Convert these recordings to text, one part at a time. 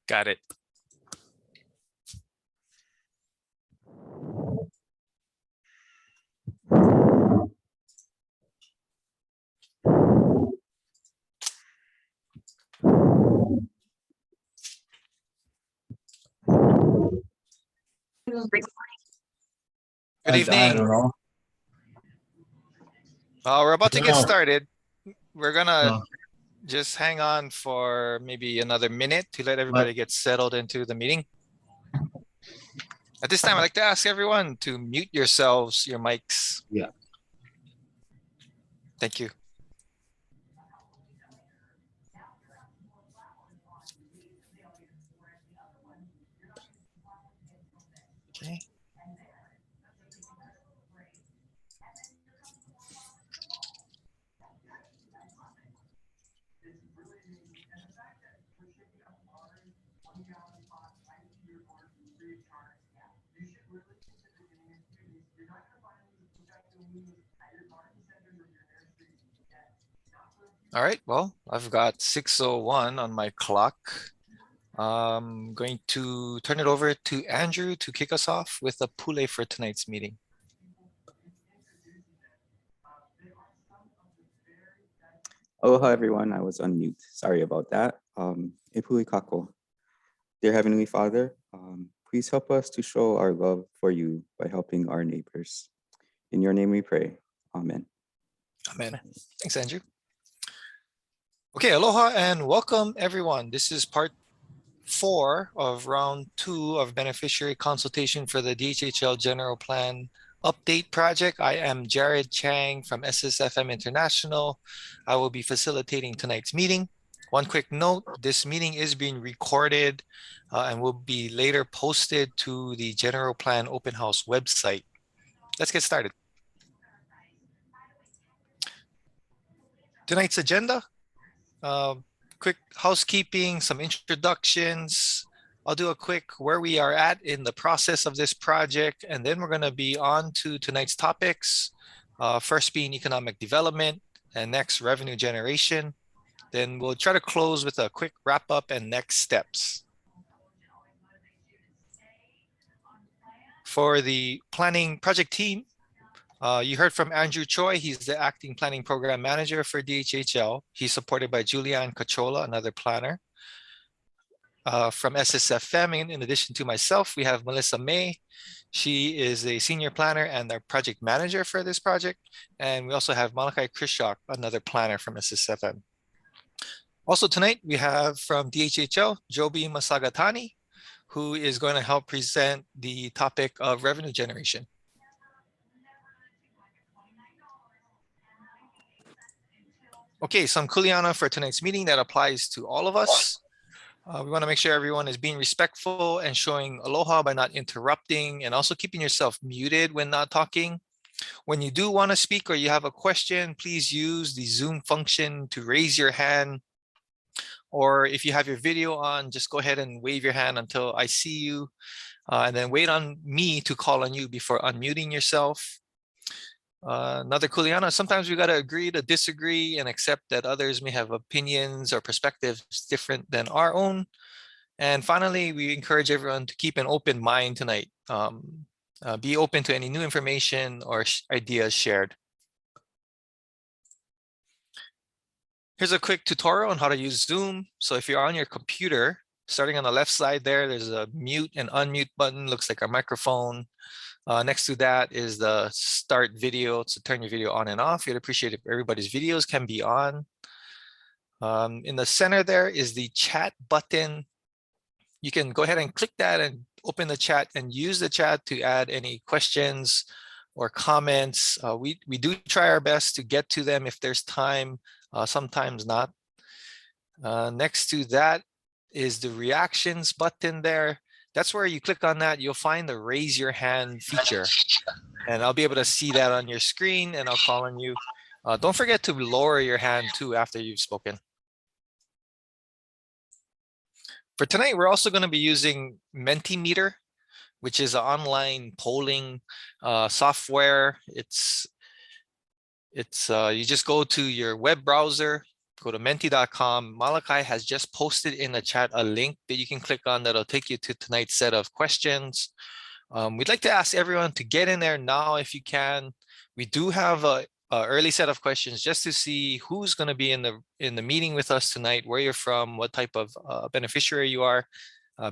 Got it. Good evening. I don't know. We're about to get started. We're gonna No. just hang on for maybe another minute to let everybody get settled into the meeting. At this time, I'd like to ask everyone to mute yourselves, your mics. Yeah. Thank you. Okay. All right, well, I've got 6:01 on my clock. I'm going to turn it over to Andrew to kick us off with a pule for tonight's meeting. Aloha, everyone. I was on mute. Sorry about that. Ipuli kako. Dear Heavenly Father, please help us to show our love for you by helping our neighbors. In your name we pray. Amen. Amen. Thanks, Andrew. Okay, aloha and welcome, everyone. This is part 4 of round 2 of beneficiary consultation for the DHHL General Plan Update Project. I am Jared Chang from SSFM International. I will be facilitating tonight's meeting. One quick note, this meeting is being recorded and will be later posted to the General Plan Open House website. Let's get started. Tonight's agenda. Quick housekeeping, some introductions. I'll do a quick where we are at in the process of this project, and then we're going to be on to tonight's topics. First being economic development, and next revenue generation. Then we'll try to close with a quick wrap up and next steps. For the planning project team, you heard from Andrew Choi. He's the acting planning program manager for DHHL. He's supported by Julianne Cachola, another planner. From SSFM, in addition to myself, we have Melissa May. She is a senior planner and our project manager for this project. And we also have Malakai Krishak, another planner from SSFM. Also tonight, we have from DHHL, Joby Masagatani, who is going to help present the topic of revenue generation. Okay, some kuleana for tonight's meeting that applies to all of us. We want to make sure everyone is being respectful and showing aloha by not interrupting and also keeping yourself muted when not talking. When you do want to speak or you have a question, please use the Zoom function to raise your hand. Or if you have your video on, just go ahead and wave your hand until I see you. And then wait on me to call on you before unmuting yourself. Another kuleana, sometimes we got to agree to disagree and accept that others may have opinions or perspectives different than our own. And finally, we encourage everyone to keep an open mind tonight. Be open to any new information or ideas shared. Here's a quick tutorial on how to use Zoom. So if you're on your computer, starting on the left side there, there's a mute and unmute button, looks like a microphone. Next to that is the start video to turn your video on and off. You'd appreciate if everybody's videos can be on. In the center there is the chat button. You can go ahead and click that and open the chat and use the chat to add any questions or comments. We do try our best to get to them if there's time, sometimes not. Next to that is the reactions button there. That's where you click on that, you'll find the raise your hand feature. And I'll be able to see that on your screen and I'll call on you. Don't forget to lower your hand too after you've spoken. For tonight, we're also going to be using Mentimeter, which is an online polling software. You just go to your web browser, go to menti.com. Malachi has just posted in the chat a link that you can click on that'll take you to tonight's set of questions. We'd like to ask everyone to get in there now if you can. We do have a early set of questions just to see who's going to be in the meeting with us tonight, where you're from, what type of beneficiary you are,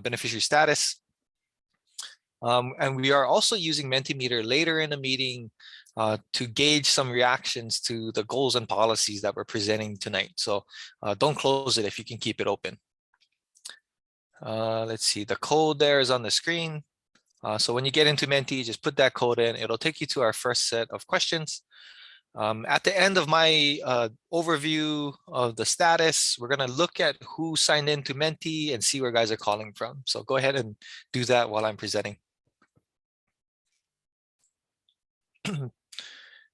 beneficiary status. And we are also using Mentimeter later in the meeting to gauge some reactions to the goals and policies that we're presenting tonight. So don't close it if you can keep it open. Let's see, the code there is on the screen. So when you get into Menti, just put that code in. It'll take you to our first set of questions. At the end of my overview of the status, we're going to look at who signed into Menti and see where guys are calling from. So go ahead and do that while I'm presenting.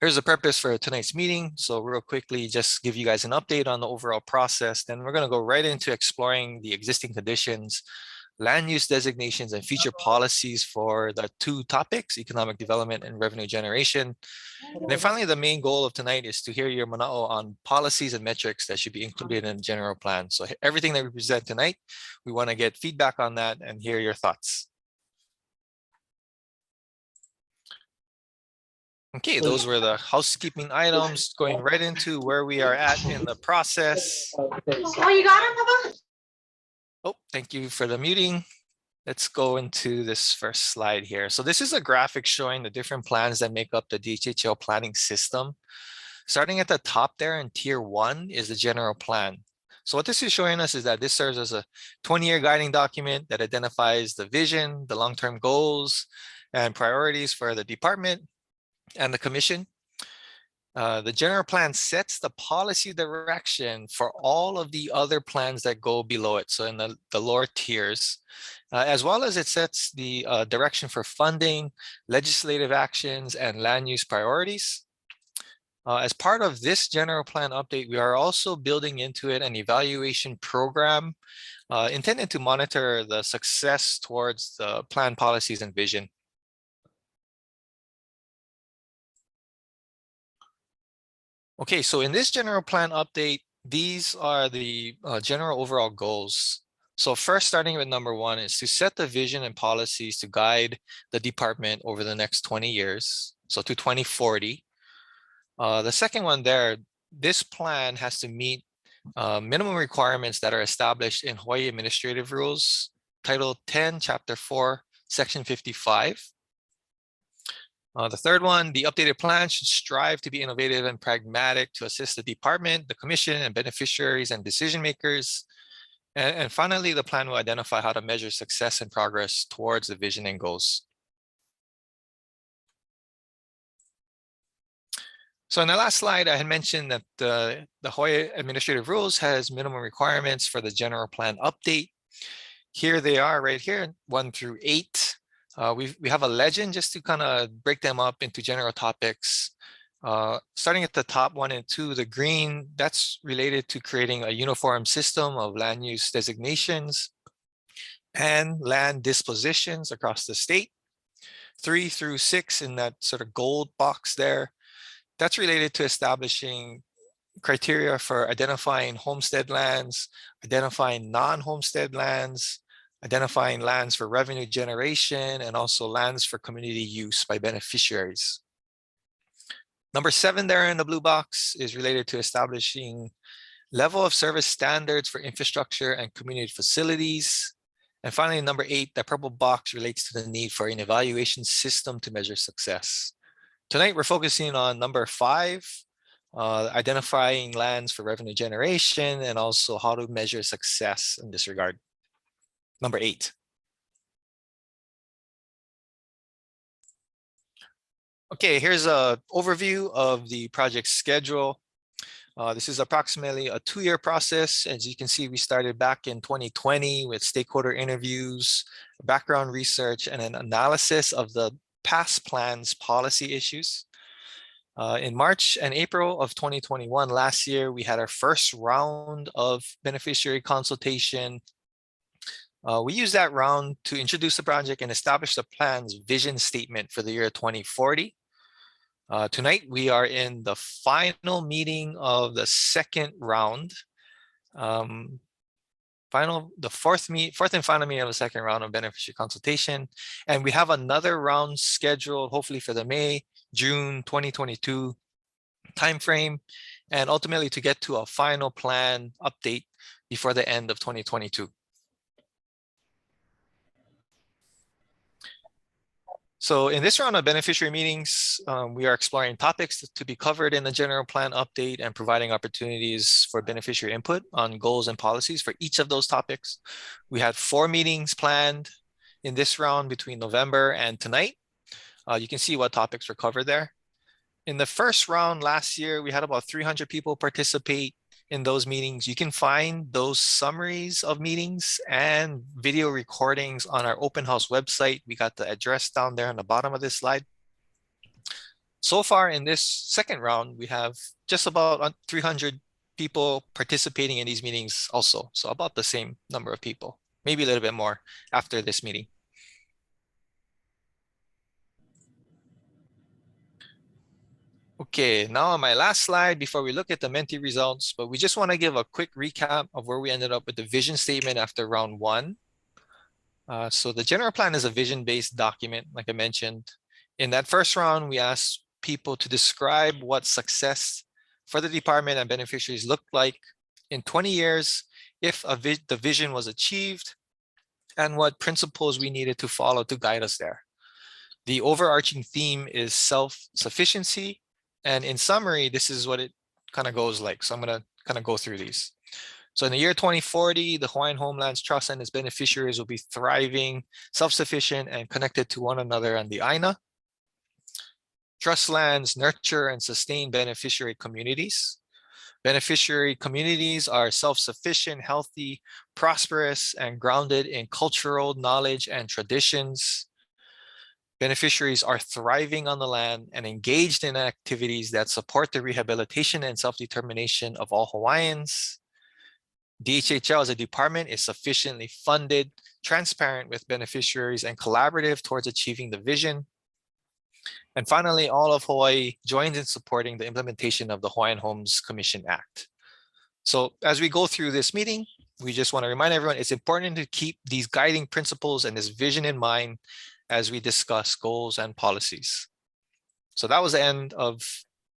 Here's the purpose for tonight's meeting. So real quickly, just give you guys an update on the overall process. Then we're going to go right into exploring the existing conditions, land use designations, and future policies for the two topics, economic development and revenue generation. And then finally, the main goal of tonight is to hear your manao on policies and metrics that should be included in the general plan. So everything that we present tonight, we want to get feedback on that and hear your thoughts. Okay, those were the housekeeping items, going right into where we are at in the process. Oh, you got him, Papa? Oh, thank you for the muting. Let's go into this first slide here. So this is a graphic showing the different plans that make up the DHHL planning system. Starting at the top there in tier 1 is the general plan. So what this is showing us is that this serves as a 20-year guiding document that identifies the vision, the long-term goals, and priorities for the department and the commission. The general plan sets the policy direction for all of the other plans that go below it. So in the lower tiers, as well as it sets the direction for funding, legislative actions, and land use priorities. As part of this general plan update, we are also building into it an evaluation program intended to monitor the success towards the plan policies and vision. Okay, so in this general plan update, these are the general overall goals. So first, starting with number 1 is to set the vision and policies to guide the department over the next 20 years, so to 2040. The second one there, this plan has to meet minimum requirements that are established in Hawaii Administrative Rules, Title 10, Chapter 4, Section 55. The third one, the updated plan should strive to be innovative and pragmatic to assist the department, the commission, and beneficiaries and decision makers. And finally, the plan will identify how to measure success and progress towards the vision and goals. So in the last slide, I had mentioned that the Hawaii Administrative Rules has minimum requirements for the general plan update. Here they are right here, 1 through 8. We have a legend just to kind of break them up into general topics. Starting at the top 1 and 2, the green, that's related to creating a uniform system of land use designations and land dispositions across the state. 3 through 6 in that sort of gold box there, that's related to establishing criteria for identifying homestead lands, identifying non-homestead lands, identifying lands for revenue generation, and also lands for community use by beneficiaries. Number 7 there in the blue box is related to establishing level of service standards for infrastructure and community facilities. And finally, number 8, the purple box relates to the need for an evaluation system to measure success. Tonight, we're focusing on number 5, identifying lands for revenue generation, and also how to measure success in this regard. Number 8. Okay, here's an overview of the project schedule. This is approximately a 2-year process. As you can see, we started back in 2020 with stakeholder interviews, background research, and an analysis of the past plans policy issues. In March and April of 2021, last year, we had our first round of beneficiary consultation. We used that round to introduce the project and establish the plan's vision statement for the year 2040. Tonight, we are in the final meeting of the second round. Fourth and final meeting of the second round of beneficiary consultation. And we have another round scheduled, hopefully for the May, June 2022 timeframe, and ultimately to get to a final plan update before the end of 2022. So in this round of beneficiary meetings, we are exploring topics to be covered in the general plan update and providing opportunities for beneficiary input on goals and policies for each of those topics. We had 4 meetings planned in this round between November and tonight. You can see what topics were covered there. In the first round last year, we had about 300 people participate in those meetings. You can find those summaries of meetings and video recordings on our open house website. We got the address down there on the bottom of this slide. So far in this second round, we have just about 300 people participating in these meetings also. So about the same number of people, maybe a little bit more after this meeting. Okay, now on my last slide before we look at the Menti results, but we just want to give a quick recap of where we ended up with the vision statement after round 1. So the general plan is a vision-based document, like I mentioned. In that first round, we asked people to describe what success for the department and beneficiaries looked like in 20 years if the vision was achieved, and what principles we needed to follow to guide us there. The overarching theme is self-sufficiency. And in summary, this is what it kind of goes like. So I'm going to kind of go through these. So in the year 2040, the Hawaiian Homelands Trust and its beneficiaries will be thriving, self-sufficient, and connected to one another on the Aina. Trust lands nurture and sustain beneficiary communities. Beneficiary communities are self-sufficient, healthy, prosperous, and grounded in cultural knowledge and traditions. Beneficiaries are thriving on the land and engaged in activities that support the rehabilitation and self-determination of all Hawaiians. DHHL as a department is sufficiently funded, transparent with beneficiaries, and collaborative towards achieving the vision. And finally, all of Hawaii joins in supporting the implementation of the Hawaiian Homes Commission Act. So as we go through this meeting, we just want to remind everyone it's important to keep these guiding principles and this vision in mind as we discuss goals and policies. So that was the end of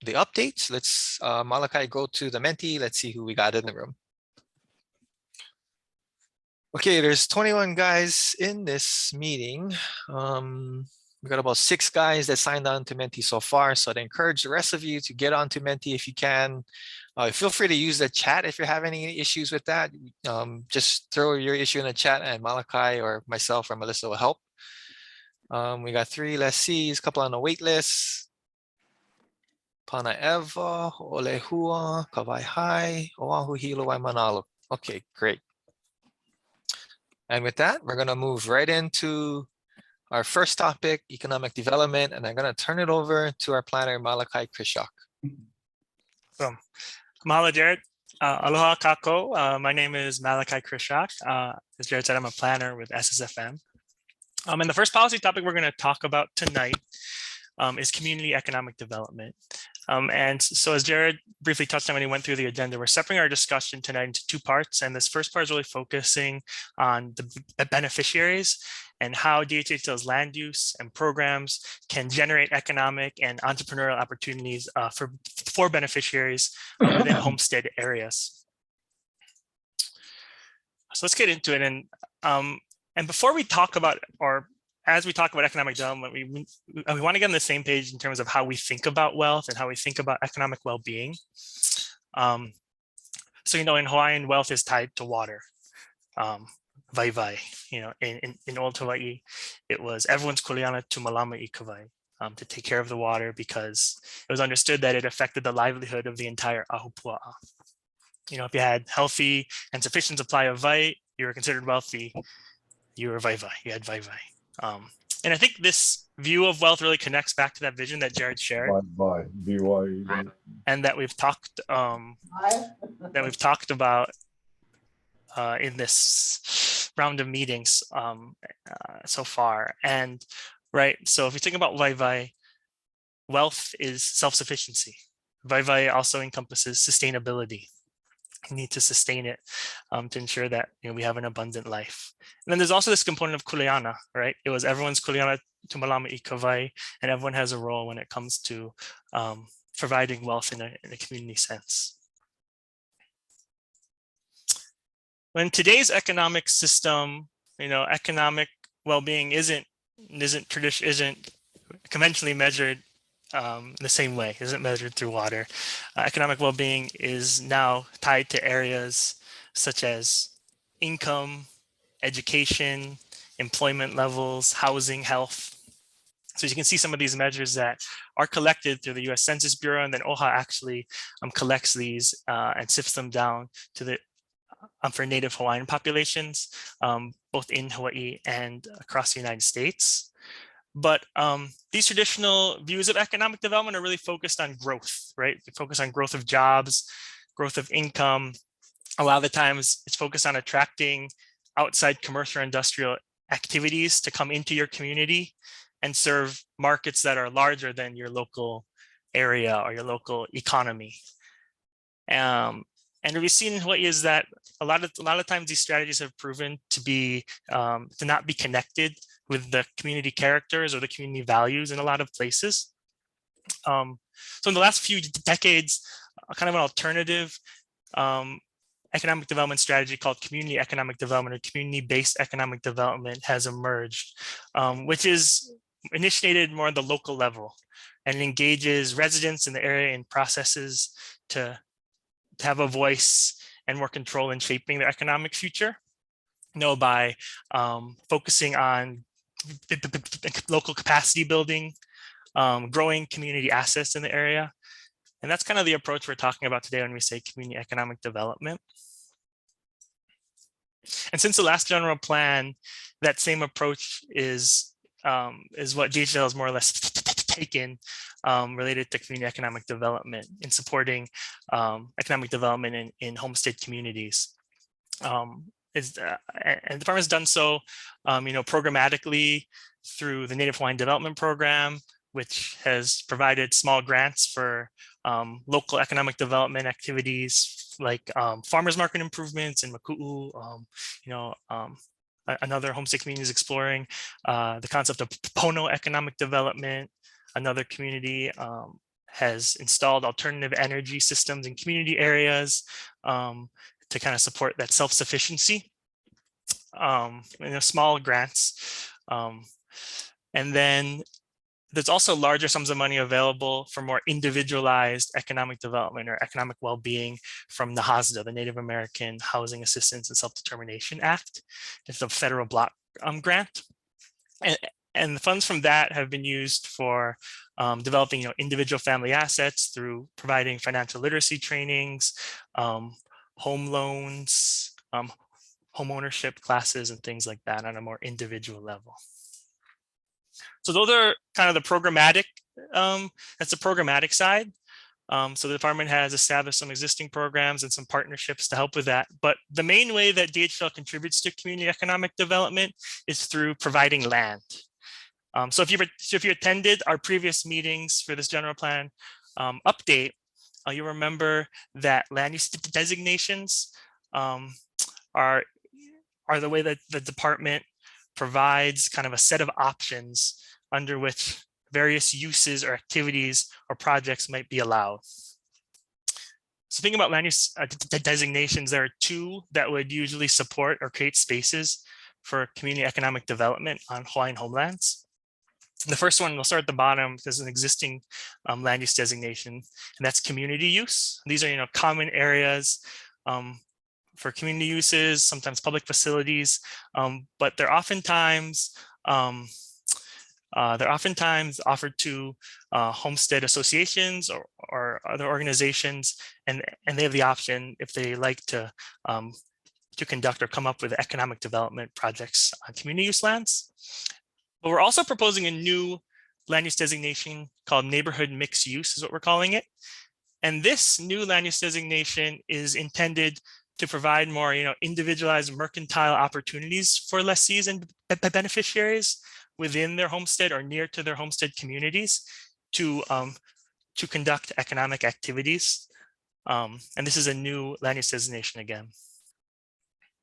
the updates. Let's, Malachi, go to the Menti. Let's see who we got in the room. Okay, there's 21 guys in this meeting. We got about 6 guys that signed on to Menti so far. So I'd encourage the rest of you to get onto Menti if you can. Feel free to use the chat if you're having any issues with that. Just throw your issue in the chat and Malachi or myself or Melissa will help. We got 3 lessees, a couple on the wait list. Pana Eva, Olehua, Kauai High, Oahu Hilo Waimanalo. Okay, great. And with that, we're gonna move right into our first topic, economic development, and I'm gonna turn it over to our planner, Malachi Krishak. So, mahalo, Jared. Aloha kako. My name is Malachi Krishak. As Jared said, I'm a planner with SSFM. And the first policy topic we're going to talk about tonight is community economic development. And so as Jared briefly touched on when he went through the agenda, we're separating our discussion tonight into 2 parts. And this first part is really focusing on the beneficiaries and how DHHL's land use and programs can generate economic and entrepreneurial opportunities for beneficiaries within homestead areas. So let's get into it. And before we talk about, or as we talk about economic development, we want to get on the same page in terms of how we think about wealth and how we think about economic well-being. So, you know, in Hawaiian, wealth is tied to water. Vai. You know, in old Hawaii, it was everyone's kuleana to malama I kawai, to take care of the water because it was understood that it affected the livelihood of the entire ahupua'a. You know, if you had healthy and sufficient supply of vai, you were considered wealthy. You were vai. You had vai. And I think this view of wealth really connects back to that vision that Jared shared, and that we've talked about in this round of meetings so far. And right, so if you think about vai, wealth is self-sufficiency. Vaivai also encompasses sustainability. You need to sustain it to ensure that we have an abundant life. And then there's also this component of kuleana, right? It was everyone's kuleana to malama I Kauai, and everyone has a role when it comes to providing wealth in a community sense. When today's economic system, economic well-being isn't conventionally measured the same way, isn't measured through water. Economic well-being is now tied to areas such as income, education, employment levels, housing, health. So you can see some of these measures that are collected through the US Census Bureau, and then OHA actually collects these and sifts them down to the for Native Hawaiian populations, both in Hawaii and across the United States. But these traditional views of economic development are really focused on growth, right? They focus on growth of jobs, growth of income. A lot of the times it's focused on attracting outside commercial or industrial activities to come into your community and serve markets that are larger than your local area or your local economy. And what we've seen in Hawaii is that a lot of times these strategies have proven to not be connected with the community characters or the community values in a lot of places. So in the last few decades, kind of an alternative economic development strategy called community economic development or community-based economic development has emerged, which is initiated more at the local level and engages residents in the area in processes to have a voice and more control in shaping their economic future. By focusing on local capacity building, growing community assets in the area. And that's kind of the approach we're talking about today when we say community economic development. And since the last general plan, that same approach is what Dhhl has more or less taken related to community economic development in supporting economic development in homestead communities. And the department has done so, programmatically through the Native Hawaiian Development Program, which has provided small grants for local economic development activities like farmers market improvements in Maku'u. Another homestead community is exploring the concept of Pono economic development. Another community has installed alternative energy systems in community areas to kind of support that self-sufficiency, small grants. And then there's also larger sums of money available for more individualized economic development or economic well-being from the HASDA, the Native American Housing Assistance and Self-Determination Act. It's a federal block grant. And the funds from that have been used for developing individual family assets through providing financial literacy trainings, home loans, home ownership classes, and things like that on a more individual level. So those are kind of the programmatic, that's the programmatic side. So the department has established some existing programs and some partnerships to help with that. But the main way that DHL contributes to community economic development is through providing land. So if you attended our previous meetings for this general plan update, you remember that land use designations are the way that the department provides kind of a set of options under which various uses or activities or projects might be allowed. So thinking about land use designations, there are two that would usually support or create spaces for community economic development on Hawaiian homelands. The first one, we'll start at the bottom, there's an existing land use designation, and that's community use. These are common areas for community uses, sometimes public facilities, but they're oftentimes offered to homestead associations or other organizations, and they have the option, if they like to conduct or come up with economic development projects on community use lands. But we're also proposing a new land use designation called neighborhood mixed use, is what we're calling it. And this new land use designation is intended to provide more, individualized mercantile opportunities for lessees and beneficiaries within their homestead or near to their homestead communities. to conduct economic activities. And this is a new land use designation again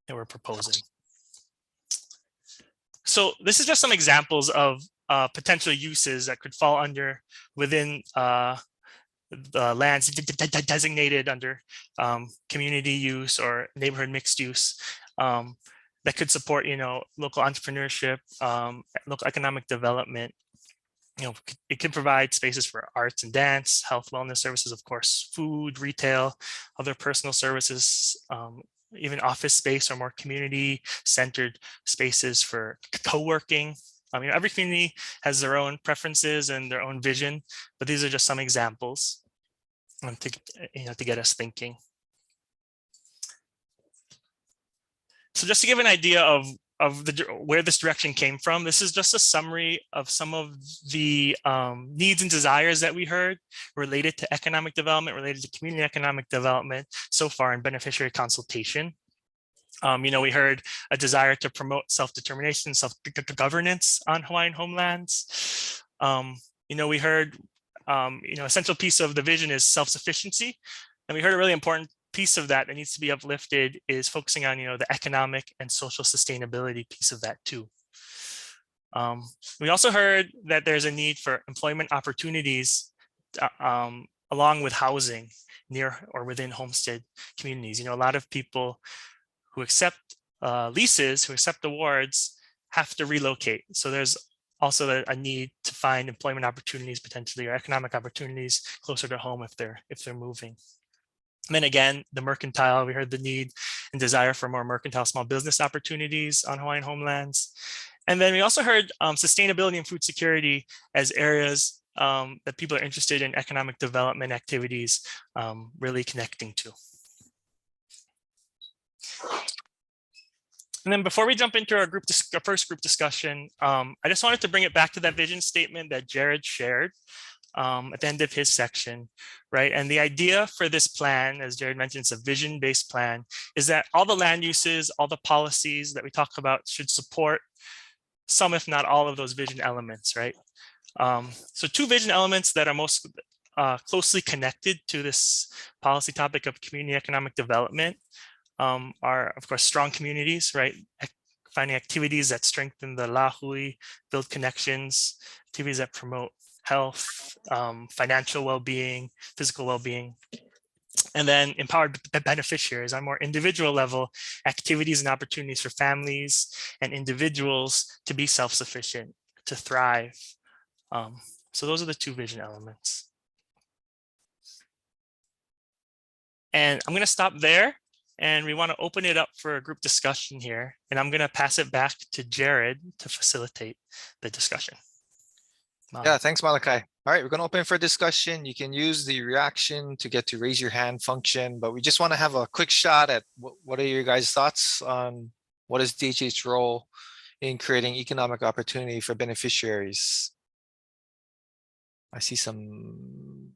that we're proposing. So this is just some examples of potential uses that could fall under within the lands designated under community use or neighborhood mixed use that could support, local entrepreneurship, local economic development. It can provide spaces for arts and dance, health, wellness services, of course, food, retail, other personal services, even office space or more community-centered spaces for co-working. Every community has their own preferences and their own vision, but these are just some examples to get us thinking. So just to give an idea of where this direction came from, this is just a summary of some of the needs and desires that we heard related to economic development, related to community economic development so far in beneficiary consultation. We heard a desire to promote self-determination, self-governance on Hawaiian homelands. We heard, essential piece of the vision is self-sufficiency. And we heard a really important piece of that needs to be uplifted is focusing on, the economic and social sustainability piece of that too. We also heard that there's a need for employment opportunities along with housing near or within homestead communities. A lot of people who accept leases, who accept awards, have to relocate. So there's also a need to find employment opportunities potentially or economic opportunities closer to home if they're moving. And then again, the mercantile, we heard the need and desire for more mercantile small business opportunities on Hawaiian homelands. And then we also heard sustainability and food security as areas that people are interested in economic development activities really connecting to. And then before we jump into our first group discussion, I just wanted to bring it back to that vision statement that Jared shared at the end of his section, right? And the idea for this plan, as Jared mentioned, it's a vision-based plan, is that all the land uses, all the policies that we talk about should support some, if not all of those vision elements, right? So two vision elements that are most closely connected to this policy topic of community economic development are, of course, strong communities, right? Finding activities that strengthen the lahui, build connections, activities that promote health, financial well-being, physical well-being. And then empowered beneficiaries on more individual level, activities and opportunities for families and individuals to be self-sufficient, to thrive. So those are the two vision elements. And I'm going to stop there. And we want to open it up for a group discussion here. And I'm going to pass it back to Jared to facilitate the discussion. Yeah, thanks, Malachi. All right, we're going to open for discussion. You can use the reaction to get to raise your hand function, but we just want to have a quick shot at what are your guys' thoughts on what is DHH's role in creating economic opportunity for beneficiaries. I see some,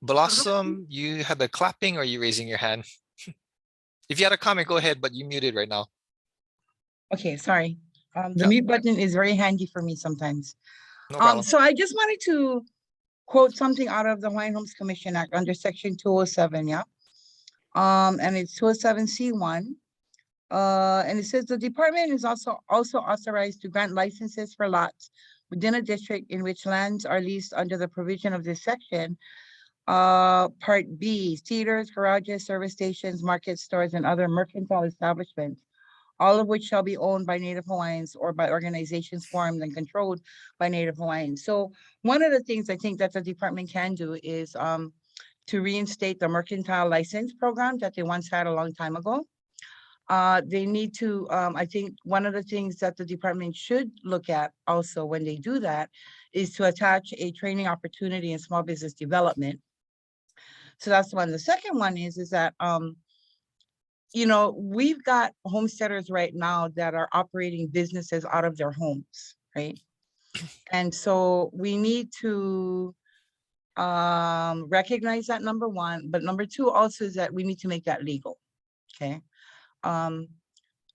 Blossom, you had the clapping or are you raising your hand? If you had a comment, go ahead, but you muted right now. Okay, sorry. The Yeah. mute button is very handy for me sometimes. No problem. So I just wanted to quote something out of the Hawaiian Homes Commission Act under section 207, yeah? And it's 207C1. And it says the department is also authorized to grant licenses for lots within a district in which lands are leased under the provision of this section. Part B, theaters, garages, service stations, market stores, and other mercantile establishments, all of which shall be owned by Native Hawaiians or by organizations formed and controlled by Native Hawaiians. So one of the things I think that the department can do is to reinstate the mercantile license program that they once had a long time ago. They need to, I think one of the things that the department should look at also when they do that is to attach a training opportunity in small business development. So that's one. The second one is that, we've got homesteaders right now that are operating businesses out of their homes, right? And so we need to recognize that, number one, but number two also is that we need to make that legal, okay? In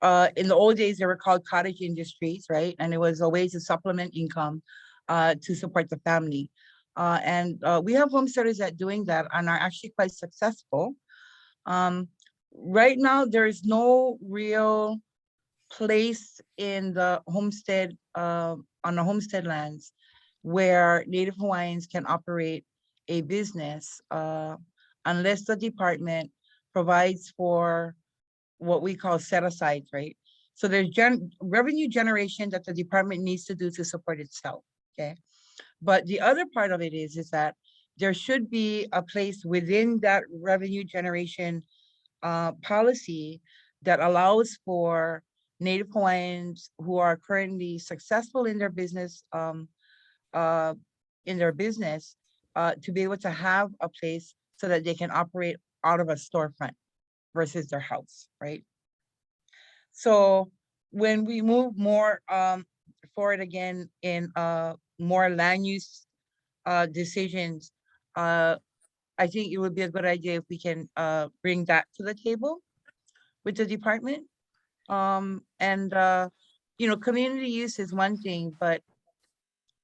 the old days, they were called cottage industries, right? And it was a way to supplement income to support the family. We have homesteaders that doing that and are actually quite successful. Right now, there is no real place in the homestead, on the homestead lands where Native Hawaiians can operate a business unless the department provides for what we call set asides, right? So there's revenue generation that the department needs to do to support itself, okay? But the other part of it is that there should be a place within that revenue generation policy that allows for Native Hawaiians who are currently successful in their business, to be able to have a place so that they can operate out of a storefront versus their house, right? So when we move more forward again in more land use decisions, I think it would be a good idea if we can bring that to the table with the department. Community use is one thing, but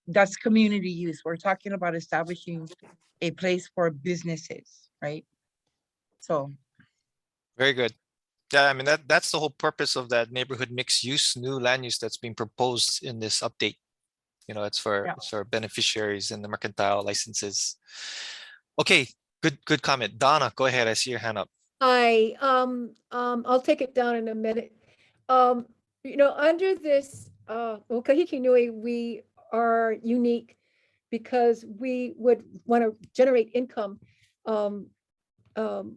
that's community use. We're talking about establishing a place for businesses, right? So. Very good. Yeah, I mean, that's the whole purpose of that neighborhood mixed use new land use that's being proposed in this update. You know, it's for beneficiaries and the mercantile licenses. Okay, good comment. Donna, go ahead. I see your hand up. Hi, I'll take it down in a minute. Under this, Kahiki Nui, we are unique because we would want to generate income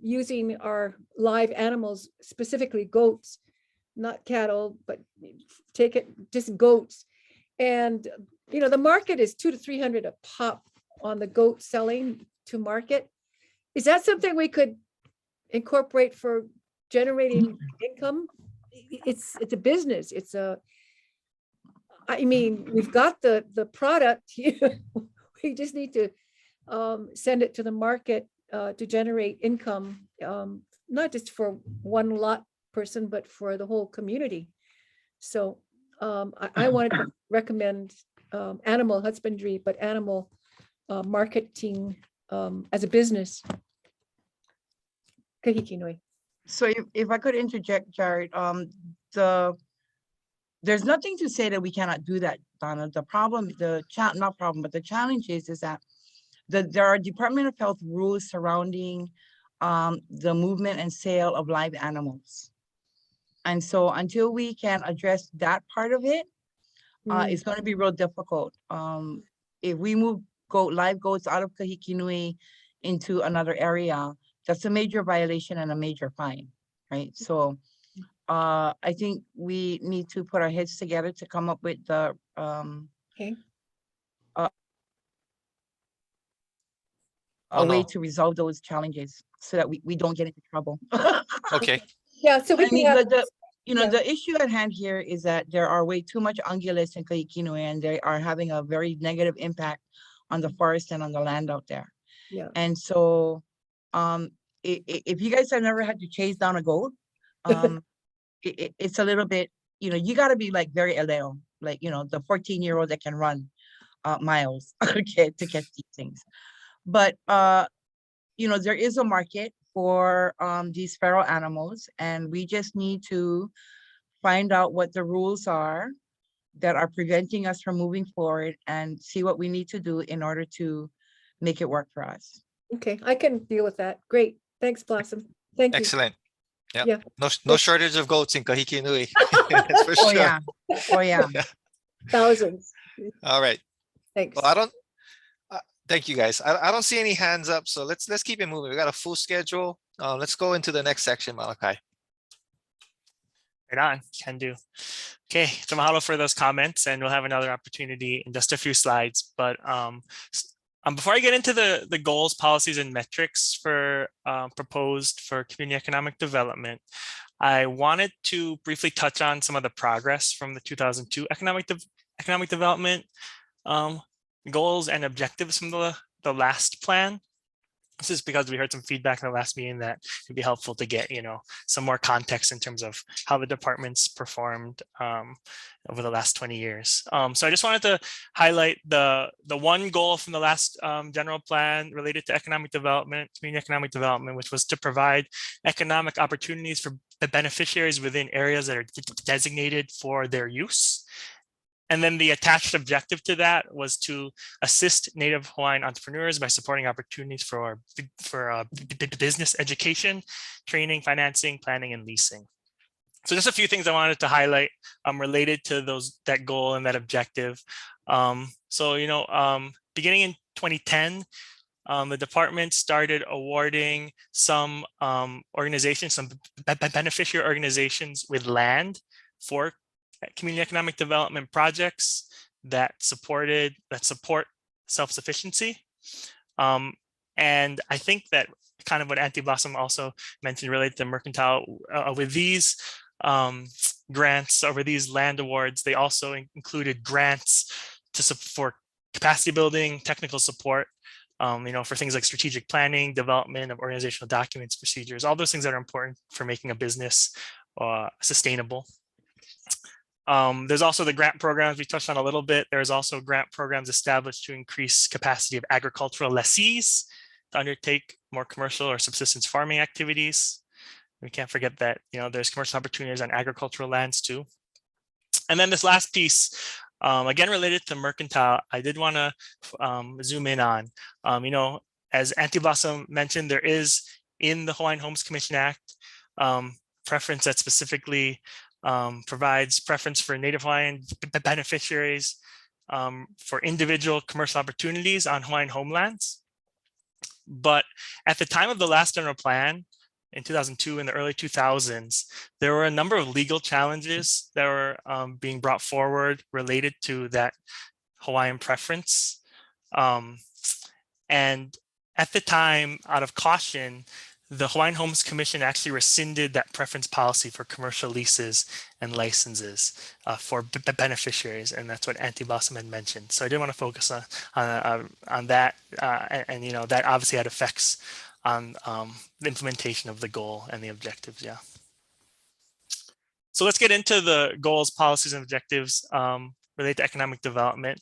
using our live animals, specifically goats, not cattle, but just goats. And, the market is $200 to $300 a pop on the goat selling to market. Is that something we could incorporate for generating income? It's a business. We've got the product. We just need to send it to the market to generate income, not just for one lot person, but for the whole community. So I wanted to recommend animal husbandry, but animal marketing as a business. Kahiki Nui. So if I could interject, Jared, there's nothing to say that we cannot do that, Donna. The challenge is that there are Department of Health rules surrounding the movement and sale of live animals. And so until we can address that part of it, it's going to be real difficult. If we move live goats out of Kahiki Nui into another area, that's a major violation and a major fine, right? So I think we need to put our heads together to come up with the a way to resolve those challenges so that we don't get into trouble. Okay. Yeah, so we the issue at hand here is that there are way too much ungulates in Kahiki Nui, and they are having a very negative impact on the forest and on the land out there. Yeah. And so if you guys have never had to chase down a goat, it's a little bit, you got to be like very eleo, like, the 14-year-old that can run miles okay, to catch these things. But, there is a market for these feral animals, and we just need to find out what the rules are that are preventing us from moving forward and see what we need to do in order to make it work for us. Okay, I can deal with that. Great. Thanks, Blossom. Thank you. Excellent. Yep. Yeah. No shortage of goats in Kahiki Nui. That's for Oh sure. yeah. Oh yeah. Thousands. All right. Thanks. Well, thank you guys. I don't see any hands up, so let's keep it moving. We got a full schedule. Let's go into the next section, Malachi. Right on, can do. Okay, so mahalo for those comments, and we'll have another opportunity in just a few slides. But before I get into the goals, policies, and metrics for proposed for community economic development, I wanted to briefly touch on some of the progress from the 2002 economic development goals and objectives from the last plan. This is because we heard some feedback in the last meeting that it'd be helpful to get, some more context in terms of how the departments performed over the last 20 years. So I just wanted to highlight the one goal from the last general plan related to economic development, community economic development, which was to provide economic opportunities for the beneficiaries within areas that are designated for their use. And then the attached objective to that was to assist Native Hawaiian entrepreneurs by supporting opportunities for business education, training, financing, planning, and leasing. So just a few things I wanted to highlight related to that goal and that objective. Beginning in 2010, the department started awarding some organizations, some beneficiary organizations with land for community economic development projects that support self-sufficiency. And I think that kind of what Auntie Blossom also mentioned related to mercantile, with these grants over these land awards, they also included grants for capacity building, technical support, for things like strategic planning, development of organizational documents, procedures, all those things that are important for making a business sustainable. There's also the grant programs we touched on a little bit. There's also grant programs established to increase capacity of agricultural lessees to undertake more commercial or subsistence farming activities. We can't forget that, there's commercial opportunities on agricultural lands too. And then this last piece, again, related to mercantile, I did want to zoom in on, as Auntie Blossom mentioned, there is in the Hawaiian Homes Commission Act, preference that specifically provides preference for Native Hawaiian beneficiaries for individual commercial opportunities on Hawaiian homelands. But at the time of the last general plan in 2002, in the early 2000s, there were a number of legal challenges that were being brought forward related to that Hawaiian preference. And at the time, out of caution, the Hawaiian Homes Commission actually rescinded that preference policy for commercial leases and licenses for beneficiaries, and that's what Auntie Blossom had mentioned. So I did want to focus on that, and that obviously had effects on the implementation of the goal and the objectives. Yeah. So let's get into the goals, policies, and objectives related to economic development.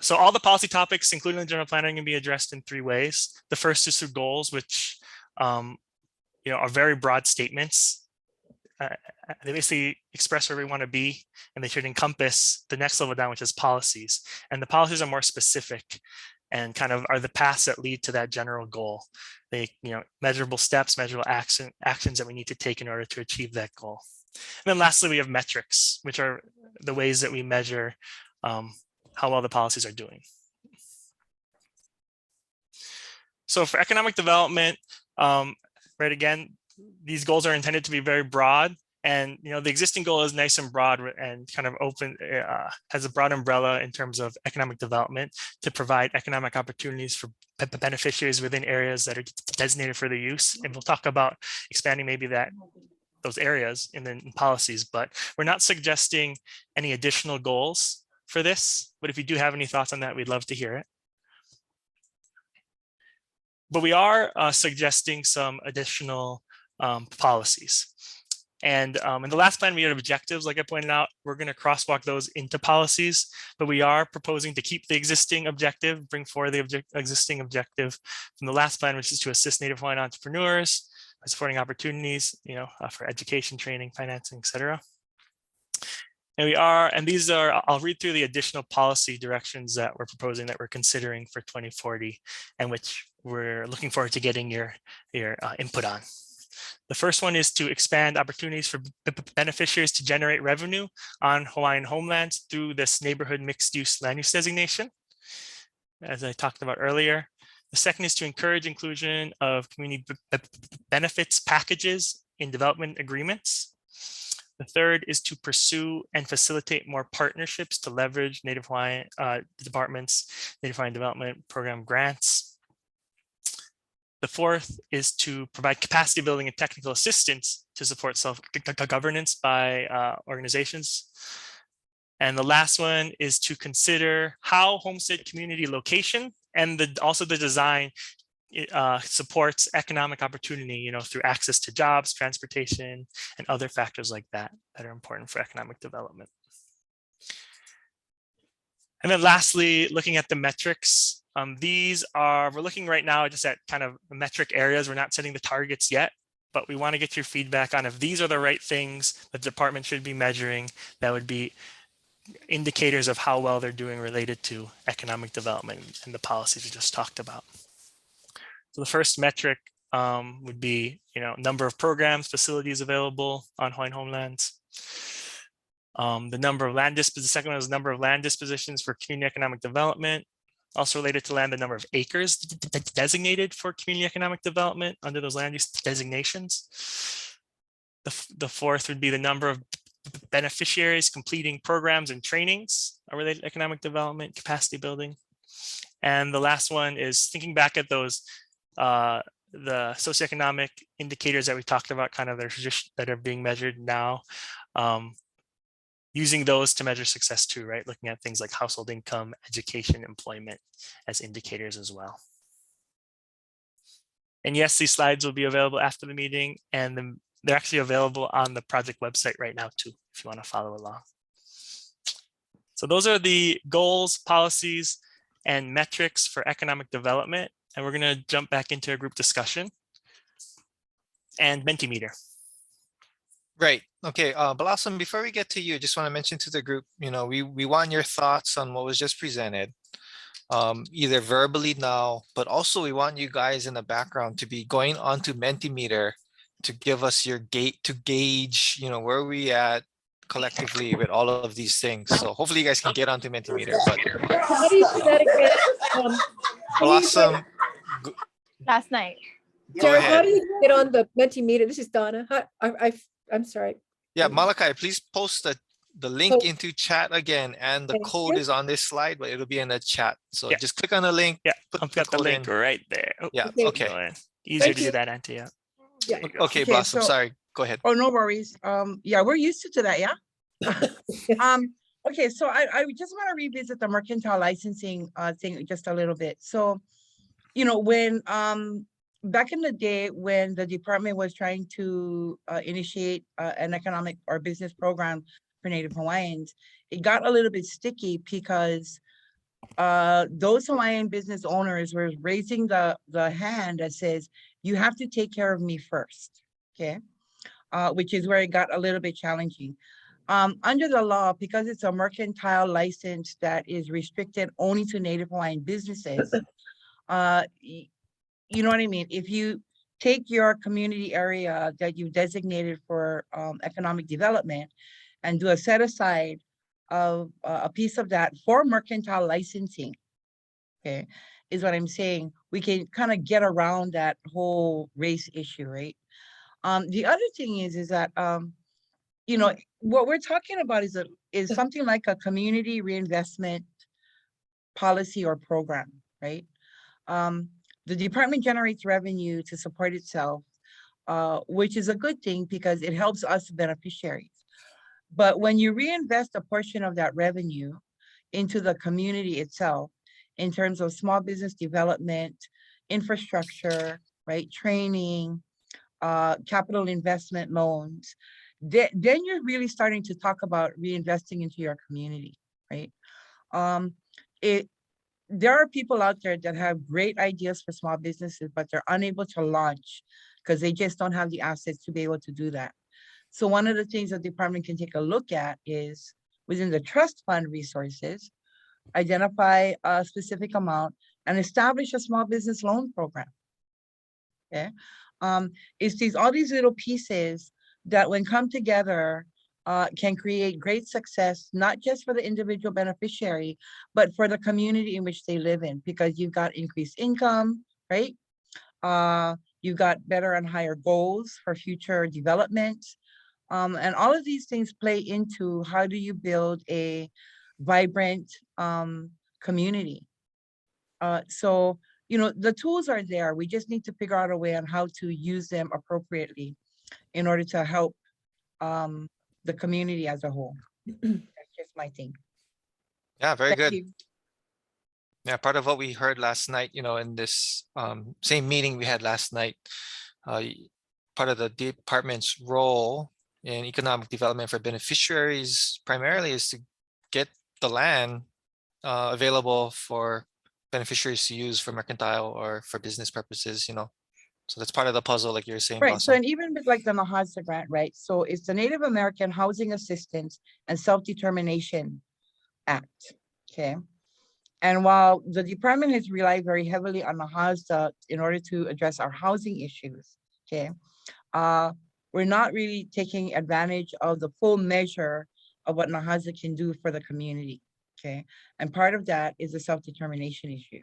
So all the policy topics, including the general plan, are going to be addressed in 3 ways. The first is through goals, which are very broad statements. They basically express where we want to be, and they should encompass the next level down, which is policies. And the policies are more specific and kind of are the paths that lead to that general goal. They, measurable steps, measurable actions that we need to take in order to achieve that goal. And then lastly, we have metrics, which are the ways that we measure how well the policies are doing. So for economic development, right, again, these goals are intended to be very broad, and the existing goal is nice and broad and kind of open, has a broad umbrella in terms of economic development to provide economic opportunities for beneficiaries within areas that are designated for their use. And we'll talk about expanding maybe those areas in policies, but we're not suggesting any additional goals for this. But if you do have any thoughts on that, we'd love to hear it. But we are suggesting some additional policies. And in the last plan, we had objectives, like I pointed out. We're going to crosswalk those into policies, but we are proposing to keep the existing objective, bring forward the existing objective from the last plan, which is to assist Native Hawaiian entrepreneurs by supporting opportunities, for education, training, financing, etc. And these are, I'll read through the additional policy directions that we're proposing, that we're considering for 2040, and which we're looking forward to getting your input on. The first one is to expand opportunities for beneficiaries to generate revenue on Hawaiian homelands through this neighborhood mixed use land use designation, as I talked about earlier. The second is to encourage inclusion of community benefits packages in development agreements. The third is to pursue and facilitate more partnerships to leverage Native Hawaiian departments, Native Hawaiian Development Program grants. The fourth is to provide capacity building and technical assistance to support self-governance by organizations. And the last one is to consider how homestead community location and also the design supports economic opportunity, through access to jobs, transportation, and other factors like that that are important for economic development. And then lastly, looking at the metrics, we're looking right now just at kind of metric areas. We're not setting the targets yet, but we want to get your feedback on if these are the right things that the department should be measuring that would be indicators of how well they're doing related to economic development and the policies we just talked about. So the first metric would be, number of programs, facilities available on Hawaiian homelands. The number of land dispositions. The second one is the number of land dispositions for community economic development. Also related to land, the number of acres designated for community economic development under those land use designations. The fourth would be the number of beneficiaries completing programs and trainings related to economic development, capacity building. And the last one is thinking back at those the socioeconomic indicators that we talked about, kind of that are being measured now, using those to measure success too, right? Looking at things like household income, education, employment as indicators as well. And yes, these slides will be available after the meeting, and they're actually available on the project website right now too, if you want to follow along. So those are the goals, policies, and metrics for economic development. And we're going to jump back into a group discussion and Mentimeter. Great. Okay, Blossom, before we get to you, just want to mention to the group, we want your thoughts on what was just presented, either verbally now, but also we want you guys in the background to be going on to Mentimeter to give us your gauge, where we at collectively with all of these things. So hopefully you guys can get onto Mentimeter. But How do you do that again? Blossom, Last night. go Jared, how ahead. do you get on the Mentimeter? This is Donna. I'm sorry. Yeah, Malachi, please post the link So- into chat again, and the Thank code you. is on this slide, but it'll be in the chat. So Yeah. just click on the link. Yeah, put I've got the code link in. right there. Oh, Yeah, Okay. okay. Easier Thank to do you. that, Auntie. Yeah. Yeah. There you go. Okay, Okay, Blossom, so- sorry. Go ahead. Oh, no worries. Yeah, we're used to that, yeah? Okay, so I just want to revisit the mercantile licensing thing just a little bit. So, when back in the day when the department was trying to initiate an economic or business program for Native Hawaiians, it got a little bit sticky because those Hawaiian business owners were raising the hand that says, you have to take care of me first, okay? Which is where it got a little bit challenging. Under the law, because it's a mercantile license that is restricted only to Native Hawaiian businesses, you know what I mean? If you take your community area that you designated for economic development and do a set aside of a piece of that for mercantile licensing, okay, is what I'm saying, we can kind of get around that whole race issue, right? The other thing is that, what we're talking about is something like a community reinvestment policy or program, right? The department generates revenue to support itself, which is a good thing because it helps us beneficiaries. But when you reinvest a portion of that revenue into the community itself, in terms of small business development, infrastructure, right, training, capital investment loans, then you're really starting to talk about reinvesting into your community, right? There are people out there that have great ideas for small businesses, but they're unable to launch because they just don't have the assets to be able to do that. So one of the things the department can take a look at is within the trust fund resources, identify a specific amount and establish a small business loan program. Okay, it's all these little pieces that when come together can create great success, not just for the individual beneficiary, but for the community in which they live in, because you've got increased income, right? You've got better and higher goals for future development. And all of these things play into how do you build a vibrant community. So, the tools are there. We just need to figure out a way on how to use them appropriately in order to help the community as a whole. That's just my thing. Yeah, very Thank good. you. Yeah, part of what we heard last night, in this same meeting we had last night, part of the department's role in economic development for beneficiaries primarily is to get the land available for beneficiaries to use for mercantile or for business purposes, So that's part of the puzzle, like you're saying, Right, so Blossom. and even with like the Nahasa grant, right? So it's the Native American Housing Assistance and Self-Determination Act, okay? And while the department has relied very heavily on Nahasa in order to address our housing issues, okay? We're not really taking advantage of the full measure of what Nahasa can do for the community, okay? And part of that is the self-determination issue,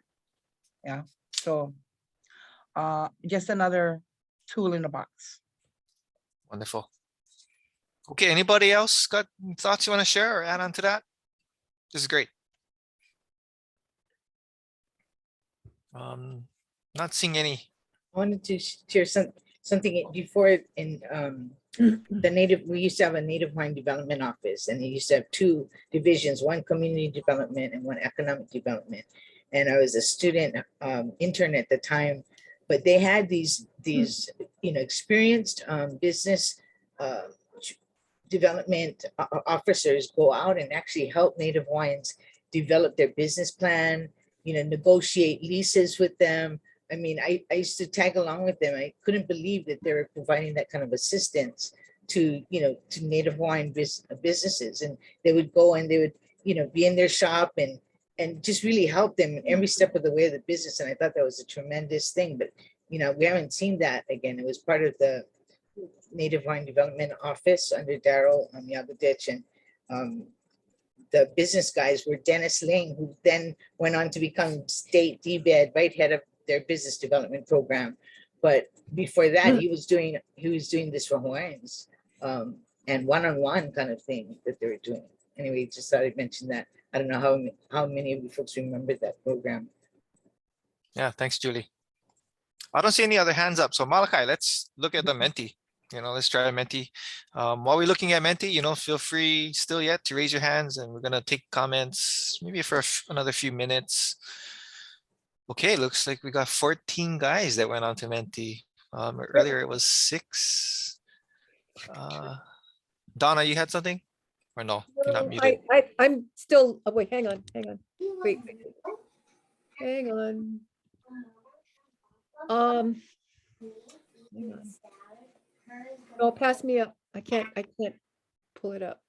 yeah? So just another tool in the box. Wonderful. Okay, anybody else got thoughts you want to share or add on to that? This is great. Not seeing any. I wanted to share something before in we used to have a Native Hawaiian Development Office, and they used to have two divisions, one community development and one economic development. And I was a student intern at the time, but they had these experienced business development officers go out and actually help Native Hawaiians develop their business plan, negotiate leases with them. I mean, I used to tag along with them. I couldn't believe that they were providing that kind of assistance to Native Hawaiian businesses. And they would go and they would, be in their shop and just really help them in every step of the way of the business. And I thought that was a tremendous thing, but, we haven't seen that again. It was part of the Native Hawaiian Development Office under Dhhl Yagadich, and the business guys were Dennis Ling, who then went on to become state DBED, right, head of their business development program. But before that, he was doing this for Hawaiians, and one-on-one kind of thing that they were doing. Anyway, just thought I'd mention that. I don't know how many of you folks remember that program. Yeah, thanks, Julie. I don't see any other hands up. So Malachi, let's look at the Menti. Let's try Menti. While we're looking at Menti, feel free still yet to raise your hands, and we're gonna take comments maybe for another few minutes. Okay, looks like we got 14 guys that went on to Menti. Earlier it was 6. Donna, you had something? Or no, you're not muted. I'm still, oh, wait, hang on. Wait. Hang on. Hang on. No, pass me up. I can't pull it up.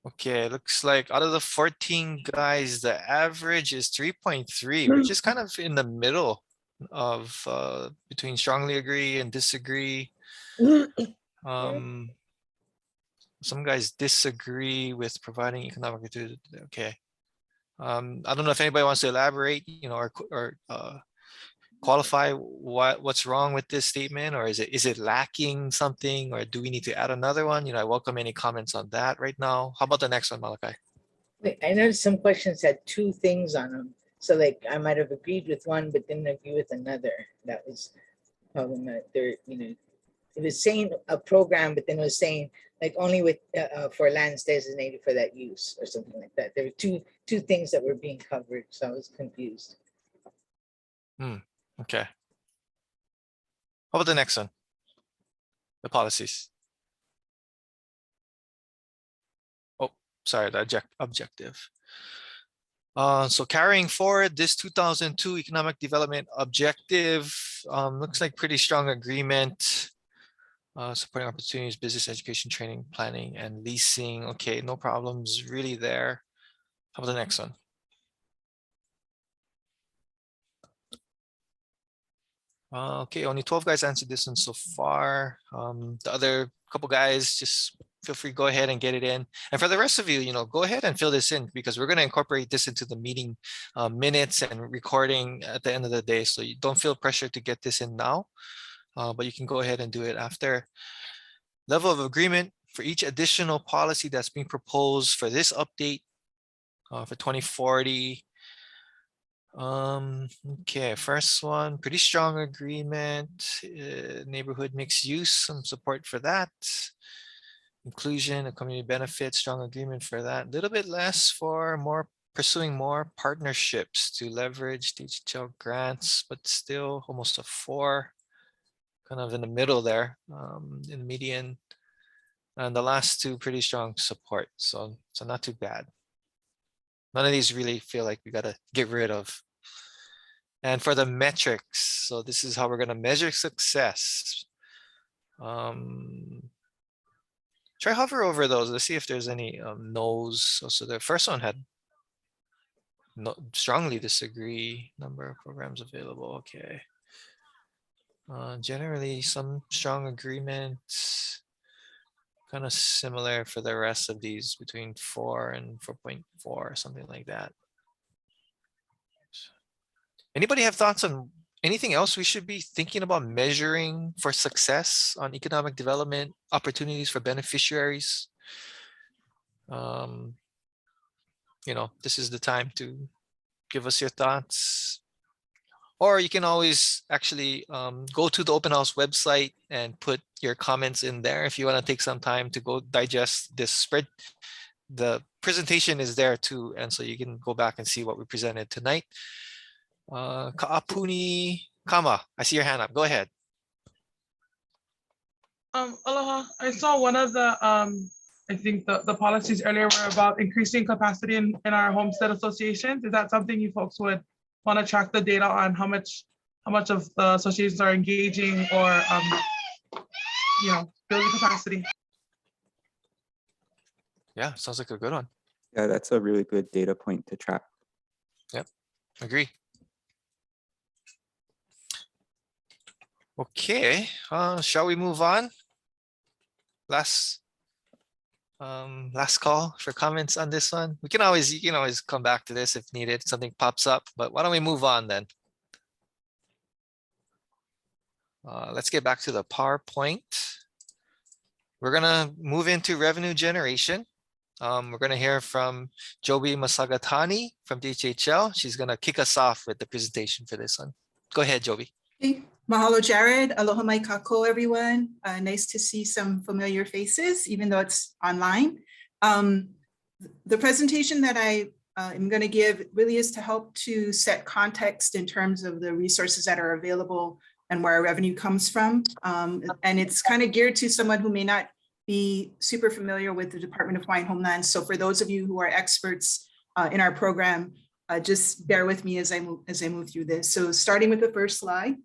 Okay, looks like out of the 14 guys, the average is 3.3, which is kind of in the middle of between strongly agree and disagree. Some guys disagree with providing economic activity. Okay. I don't know if anybody wants to elaborate, or qualify what's wrong with this statement, or is it lacking something, or do we need to add another one? I welcome any comments on that right now. How about the next one, Malachi? I noticed some questions had 2 things on them. So like I might have agreed with one, but didn't agree with another. That was problematic. It was saying a program, but then it was saying like only with for lands designated for that use or something like that. There were two things that were being covered, so I was confused. Okay. How about the next one? The policies. Oh, sorry, the objective. So carrying forward this 2002 economic development objective, looks like pretty strong agreement. Supporting opportunities, business education, training, planning, and leasing. Okay, no problems really there. How about the next one? Okay, only 12 guys answered this one so far. The other couple guys, just feel free, go ahead and get it in. And for the rest of you, go ahead and fill this in, because we're going to incorporate this into the meeting minutes and recording at the end of the day. So you don't feel pressure to get this in now, but you can go ahead and do it after. Level of agreement for each additional policy that's being proposed for this update for 2040. Okay, first one, pretty strong agreement. Neighborhood mixed use, some support for that. Inclusion and community benefits, strong agreement for that. A little bit less for more pursuing more partnerships to leverage DHL grants, but still almost a 4, kind of in the middle there, in the median. And the last 2 pretty strong support, so not too bad. None of these really feel like we gotta get rid of. And for the metrics, so this is how we're gonna measure success. Try hover over those. Let's see if there's any no's. So the first one had no, strongly disagree, number of programs available. Okay. Generally some strong agreements, kind of similar for the rest of these, between 4 and 4.4, something like that. Anybody have thoughts on anything else we should be thinking about measuring for success on economic development opportunities for beneficiaries? You know, this is the time to give us your thoughts. Or you can always actually go to the Open House website and put your comments in there if you want to take some time to go digest this spread. The presentation is there too, and so you can go back and see what we presented tonight. Kaapuni Kama, I see your hand up. Go ahead. Aloha. I saw one of the I think the policies earlier were about increasing capacity in our homestead associations. Is that something you folks would want to track the data on, how much of the associations are engaging or you know, building capacity? Yeah, sounds like a good one. Yeah, that's a really good data point to track. Yep, agree. Okay, shall we move on? Last call for comments on this one. You can always come back to this if needed, something pops up, but why don't we move on then? Let's get back to the PowerPoint. We're gonna move into revenue generation. We're gonna hear from Joby Masagatani from DHL. She's gonna kick us off with the presentation for this one. Go ahead, Joby. Hey, mahalo, Jared. Aloha mai kako, everyone. Nice to see some familiar faces, even though it's online. The presentation that I am going to give really is to help to set context in terms of the resources that are available and where our revenue comes from. And it's kind of geared to someone who may not be super familiar with the Department of Hawaiian Homeland. So for those of you who are experts in our program, just bear with me as I move through this. So starting with the first slide.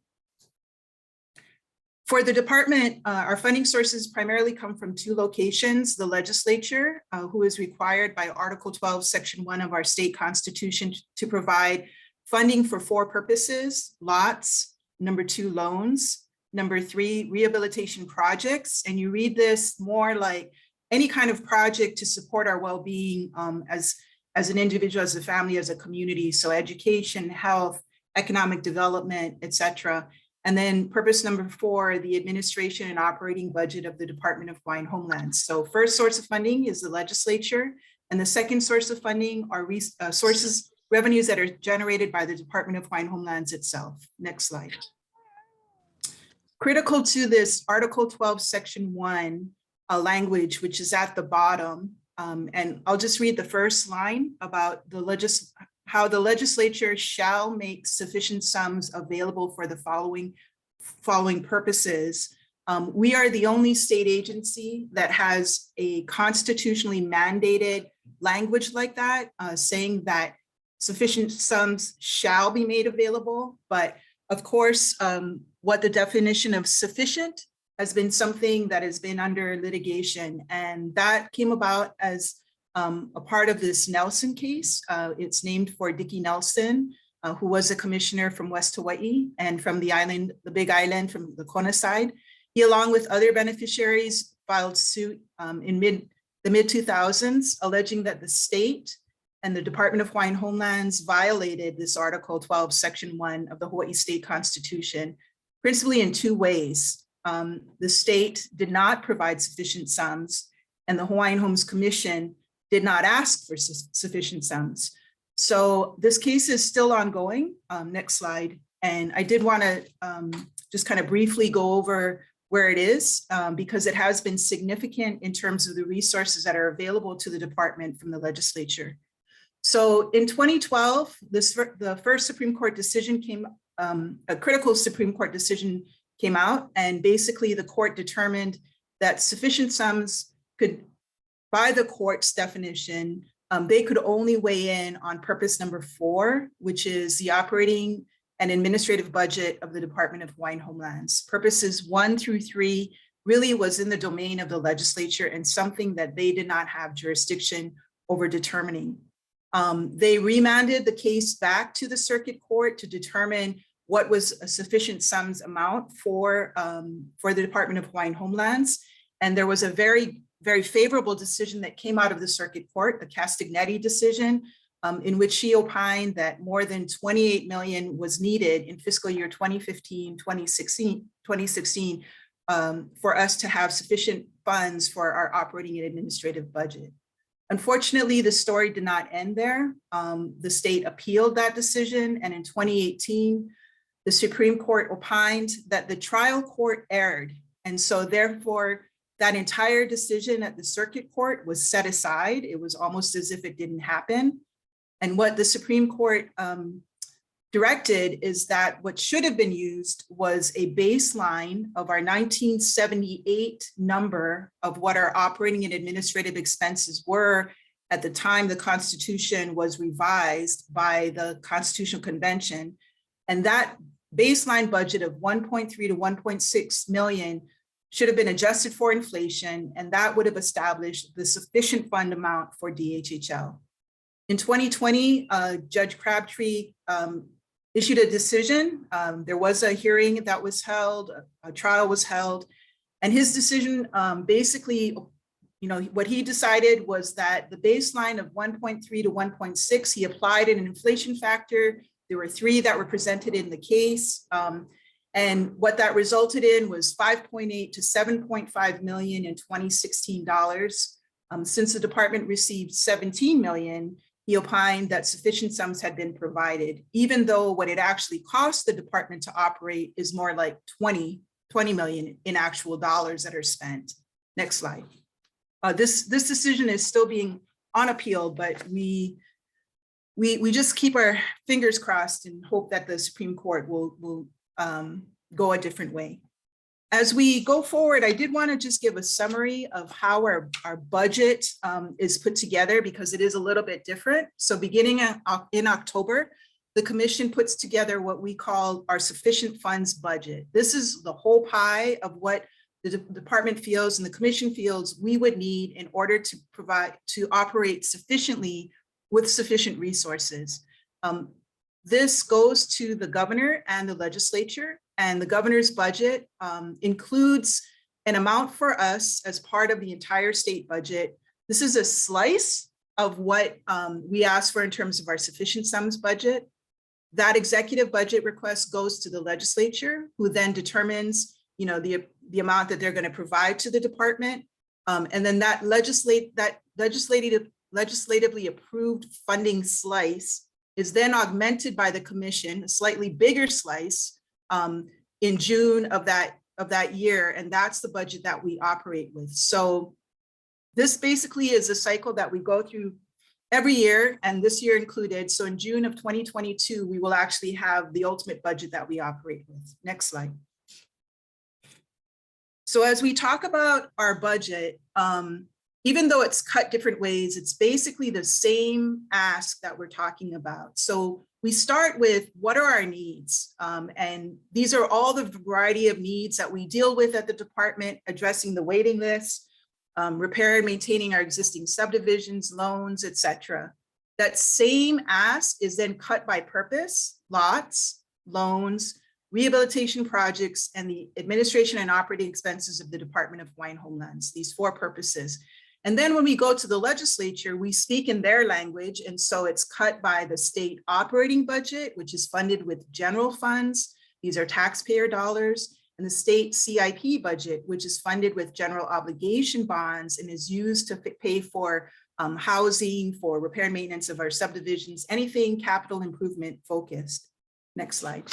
For the department, our funding sources primarily come from 2 locations: the legislature, who is required by Article 12, Section 1 of our state constitution to provide funding for 4 purposes: lots, number 2, loans, number 3, rehabilitation projects. And you read this more like any kind of project to support our well-being as an individual, as a family, as a community. So education, health, economic development, etc. And then purpose number 4, the administration and operating budget of the Department of Hawaiian Homeland. So first source of funding is the legislature, and the second source of funding are revenues that are generated by the Department of Hawaiian Homelands itself. Next slide. Critical to this Article 12, Section 1 language, which is at the bottom, and I'll just read the first line about how the legislature shall make sufficient sums available for the following purposes. We are the only state agency that has a constitutionally mandated language like that, saying that sufficient sums shall be made available. But of course, what the definition of sufficient has been something that has been under litigation, and that came about as a part of this Nelson case. It's named for Dickie Nelson, who was a commissioner from West Hawaii and from the island, the Big Island, from the Kona side. He, along with other beneficiaries, filed suit in the mid-2000s, alleging that the state and the Department of Hawaiian Homelands violated this Article 12, Section 1 of the Hawaii State Constitution, principally in 2 ways. The state did not provide sufficient sums, and the Hawaiian Homes Commission did not ask for sufficient sums. So this case is still ongoing. Next slide. And I did want to just kind of briefly go over where it is, because it has been significant in terms of the resources that are available to the department from the legislature. So in 2012, the first Supreme Court decision came, a critical Supreme Court decision came out, and basically the court determined that sufficient sums could, by the court's definition, they could only weigh in on purpose number 4, which is the operating and administrative budget of the Department of Hawaiian Homelands. Purposes 1 through 3 really was in the domain of the legislature and something that they did not have jurisdiction over determining. They remanded the case back to the circuit court to determine what was a sufficient sums amount for the Department of Hawaiian Homelands. And there was a very favorable decision that came out of the circuit court, the Castagnetti decision, in which she opined that more than 28 million was needed in fiscal year 2015, 2016, for us to have sufficient funds for our operating and administrative budget. Unfortunately, the story did not end there. The state appealed that decision, and in 2018, the Supreme Court opined that the trial court erred. And so therefore, that entire decision at the circuit court was set aside. It was almost as if it didn't happen. And what the Supreme Court directed is that what should have been used was a baseline of our 1978 number of what our operating and administrative expenses were at the time the Constitution was revised by the Constitutional Convention. And that baseline budget of 1.3 to 1.6 million should have been adjusted for inflation, and that would have established the sufficient fund amount for DHHL. In 2020, Judge Crabtree issued a decision. There was a hearing that was held, a trial was held, and his decision basically, what he decided was that the baseline of 1.3 to 1.6, he applied an inflation factor. There were 3 that were presented in the case. And what that resulted in was 5.8 to 7.5 million in 2016 dollars. Since the department received 17 million, he opined that sufficient sums had been provided, even though what it actually cost the department to operate is more like 20 million in actual dollars that are spent. Next slide. This decision is still being on appeal, but we just keep our fingers crossed and hope that the Supreme Court will go a different way. As we go forward, I did want to just give a summary of how our budget is put together, because it is a little bit different. So beginning in October, the commission puts together what we call our sufficient funds budget. This is the whole pie of what the department feels and the commission feels we would need in order to operate sufficiently with sufficient resources. This goes to the governor and the legislature, and the governor's budget includes an amount for us as part of the entire state budget. This is a slice of what we ask for in terms of our sufficient sums budget. That executive budget request goes to the legislature, who then determines, the amount that they're going to provide to the department, and then that legislatively approved funding slice is then augmented by the commission, a slightly bigger slice, in June of that year, and that's the budget that we operate with. So this basically is a cycle that we go through every year, and this year included. So in June of 2022, we will actually have the ultimate budget that we operate with. Next slide. So as we talk about our budget, even though it's cut different ways, it's basically the same ask that we're talking about. So we start with what are our needs? And these are all the variety of needs that we deal with at the department, addressing the waiting list, repair and maintaining our existing subdivisions, loans, etc. That same ask is then cut by purpose: lots, loans, rehabilitation projects, and the administration and operating expenses of the Department of Hawaiian Homelands, these 4 purposes. And then when we go to the legislature, we speak in their language. And so it's cut by the state operating budget, which is funded with general funds. These are taxpayer dollars. And the state CIP budget, which is funded with general obligation bonds and is used to pay for housing, for repair and maintenance of our subdivisions, anything capital improvement focused. Next slide.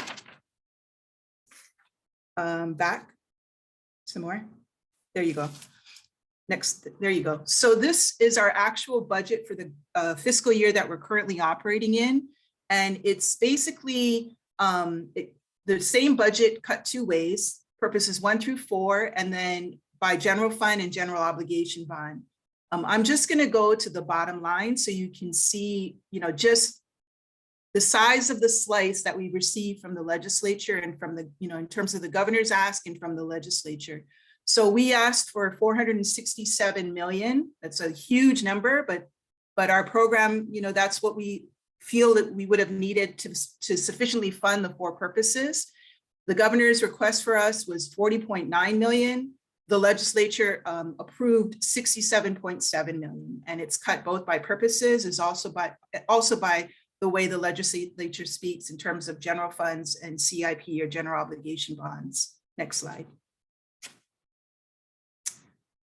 Back some more. There you go. Next, there you go. So this is our actual budget for the fiscal year that we're currently operating in. And it's basically the same budget cut two ways, purposes 1 through 4, and then by general fund and general obligation bond. I'm just going to go to the bottom line so you can see, just the size of the slice that we received from the legislature and from the, in terms of the governor's ask and from the legislature. So we asked for 467 million. That's a huge number, but our program, that's what we feel that we would have needed to sufficiently fund the 4 purposes. The governor's request for us was 40.9 million. The legislature approved 67.7 million, and it's cut both by purposes, is also by the way the legislature speaks in terms of general funds and CIP or general obligation bonds. Next slide.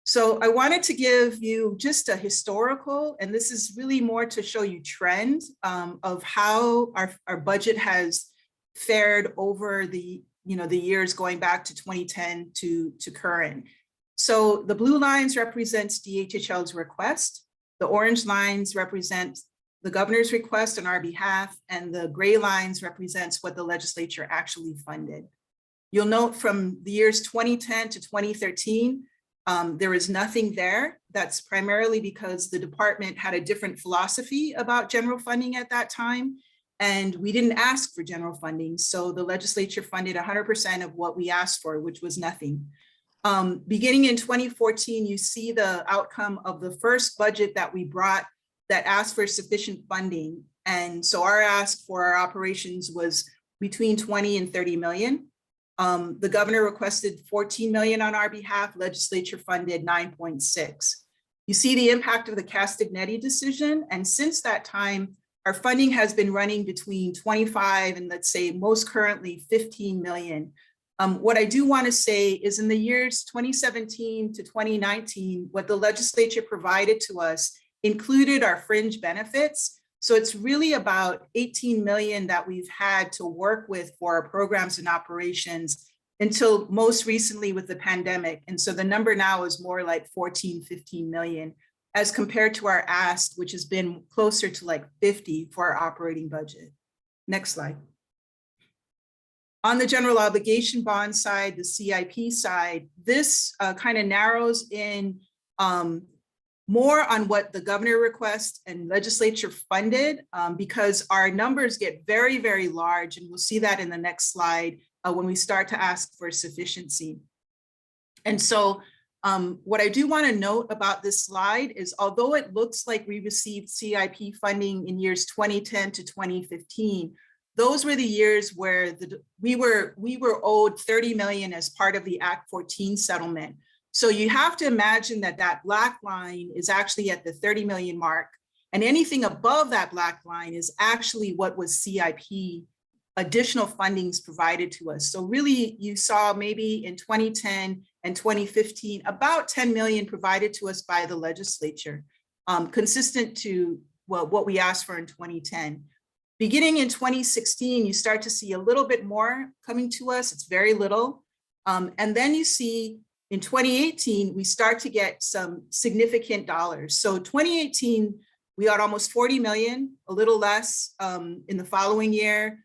So I wanted to give you just a historical, and this is really more to show you trend of how our budget has fared over the years going back to 2010 to current. So the blue lines represents DHHL's request. The orange lines represent the governor's request on our behalf, and the gray lines represents what the legislature actually funded. You'll note from the years 2010 to 2013, there is nothing there. That's primarily because the department had a different philosophy about general funding at that time, and we didn't ask for general funding. So the legislature funded 100% of what we asked for, which was nothing. Beginning in 2014, you see the outcome of the first budget that we brought that asked for sufficient funding. And so our ask for our operations was between 20 and 30 million. The governor requested 14 million on our behalf, legislature funded 9.6. You see the impact of the Castagnetti decision. And since that time, our funding has been running between 25 and let's say most currently 15 million. What I do want to say is in the years 2017 to 2019, what the legislature provided to us included our fringe benefits. So it's really about 18 million that we've had to work with for our programs and operations until most recently with the pandemic. And so the number now is more like 14, 15 million as compared to our ask, which has been closer to like 50 for our operating budget. Next slide. On the general obligation bond side, the CIP side, this kind of narrows in more on what the governor requests and legislature funded because our numbers get very, very large. And we'll see that in the next slide when we start to ask for sufficiency. And so what I do want to note about this slide is although it looks like we received CIP funding in years 2010 to 2015, those were the years where we were owed 30 million as part of the Act 14 settlement. So you have to imagine that that black line is actually at the 30 million mark, and anything above that black line is actually what was CIP additional fundings provided to us. So really you saw maybe in 2010 and 2015, about 10 million provided to us by the legislature, consistent to what we asked for in 2010. Beginning in 2016, you start to see a little bit more coming to us. It's very little. And then you see in 2018, we start to get some significant dollars. So 2018, we got almost 40 million, a little less in the following year,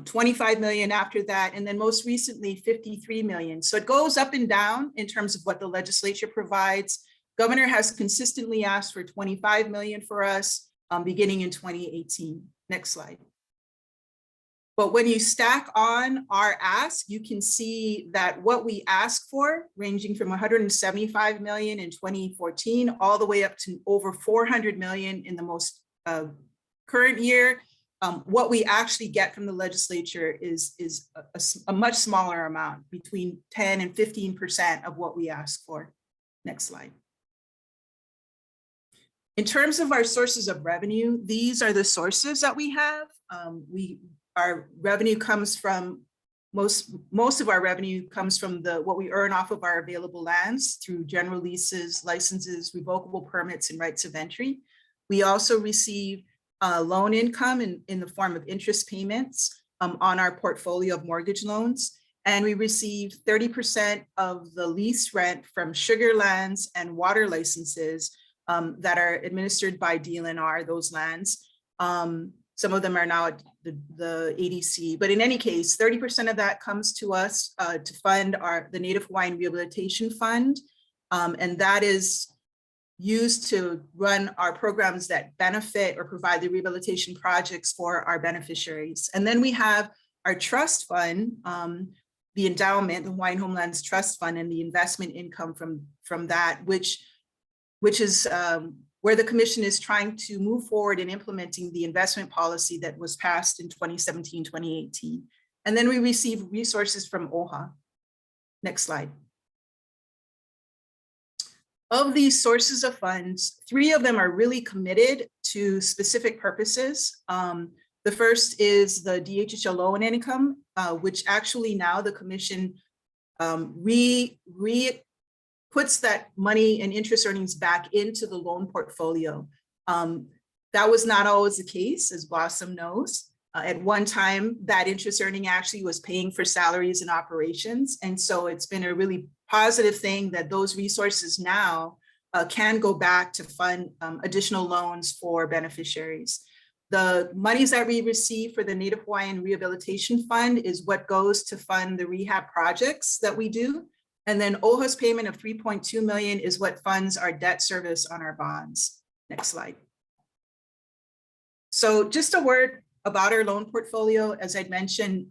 25 million after that, and then most recently 53 million. So it goes up and down in terms of what the legislature provides. Governor has consistently asked for 25 million for us beginning in 2018. Next slide. But when you stack on our ask, you can see that what we ask for, ranging from 175 million in 2014, all the way up to over 400 million in the most current year, what we actually get from the legislature is a much smaller amount, between 10 and 15% of what we ask for. Next slide. In terms of our sources of revenue, these are the sources that we have. Our revenue comes from, most of our revenue comes from what we earn off of our available lands through general leases, licenses, revocable permits, and rights of entry. We also receive loan income in the form of interest payments on our portfolio of mortgage loans. And we receive 30% of the lease rent from sugar lands and water licenses that are administered by DLNR, those lands. Some of them are now at the ADC, but in any case, 30% of that comes to us to fund the Native Hawaiian Rehabilitation Fund. And that is used to run our programs that benefit or provide the rehabilitation projects for our beneficiaries. And then we have our trust fund, the endowment, the Hawaiian Homelands Trust Fund, and the investment income from that, which is where the commission is trying to move forward in implementing the investment policy that was passed in 2017, 2018. And then we receive resources from OHA. Next slide. Of these sources of funds, 3 of them are really committed to specific purposes. The first is the DHHL loan income, which actually now the commission puts that money and interest earnings back into the loan portfolio. That was not always the case, as Blossom knows. At one time, that interest earning actually was paying for salaries and operations. And so it's been a really positive thing that those resources now can go back to fund additional loans for beneficiaries. The monies that we receive for the Native Hawaiian Rehabilitation Fund is what goes to fund the rehab projects that we do. And then OHA's payment of $3.2 million is what funds our debt service on our bonds. Next slide. So just a word about our loan portfolio. As I'd mentioned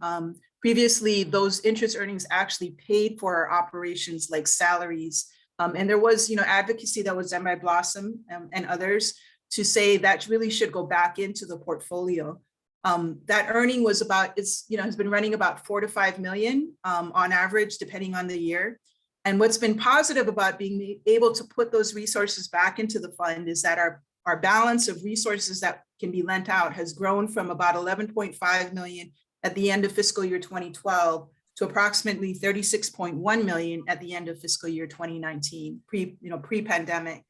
previously, those interest earnings actually paid for our operations like salaries. And there was, advocacy that was done by Blossom and others to say that really should go back into the portfolio. That earning was has been running about $4 to $5 million on average, depending on the year. And what's been positive about being able to put those resources back into the fund is that our balance of resources that can be lent out has grown from about 11.5 million at the end of fiscal year 2012 to approximately 36.1 million at the end of fiscal year 2019, pre-pandemic.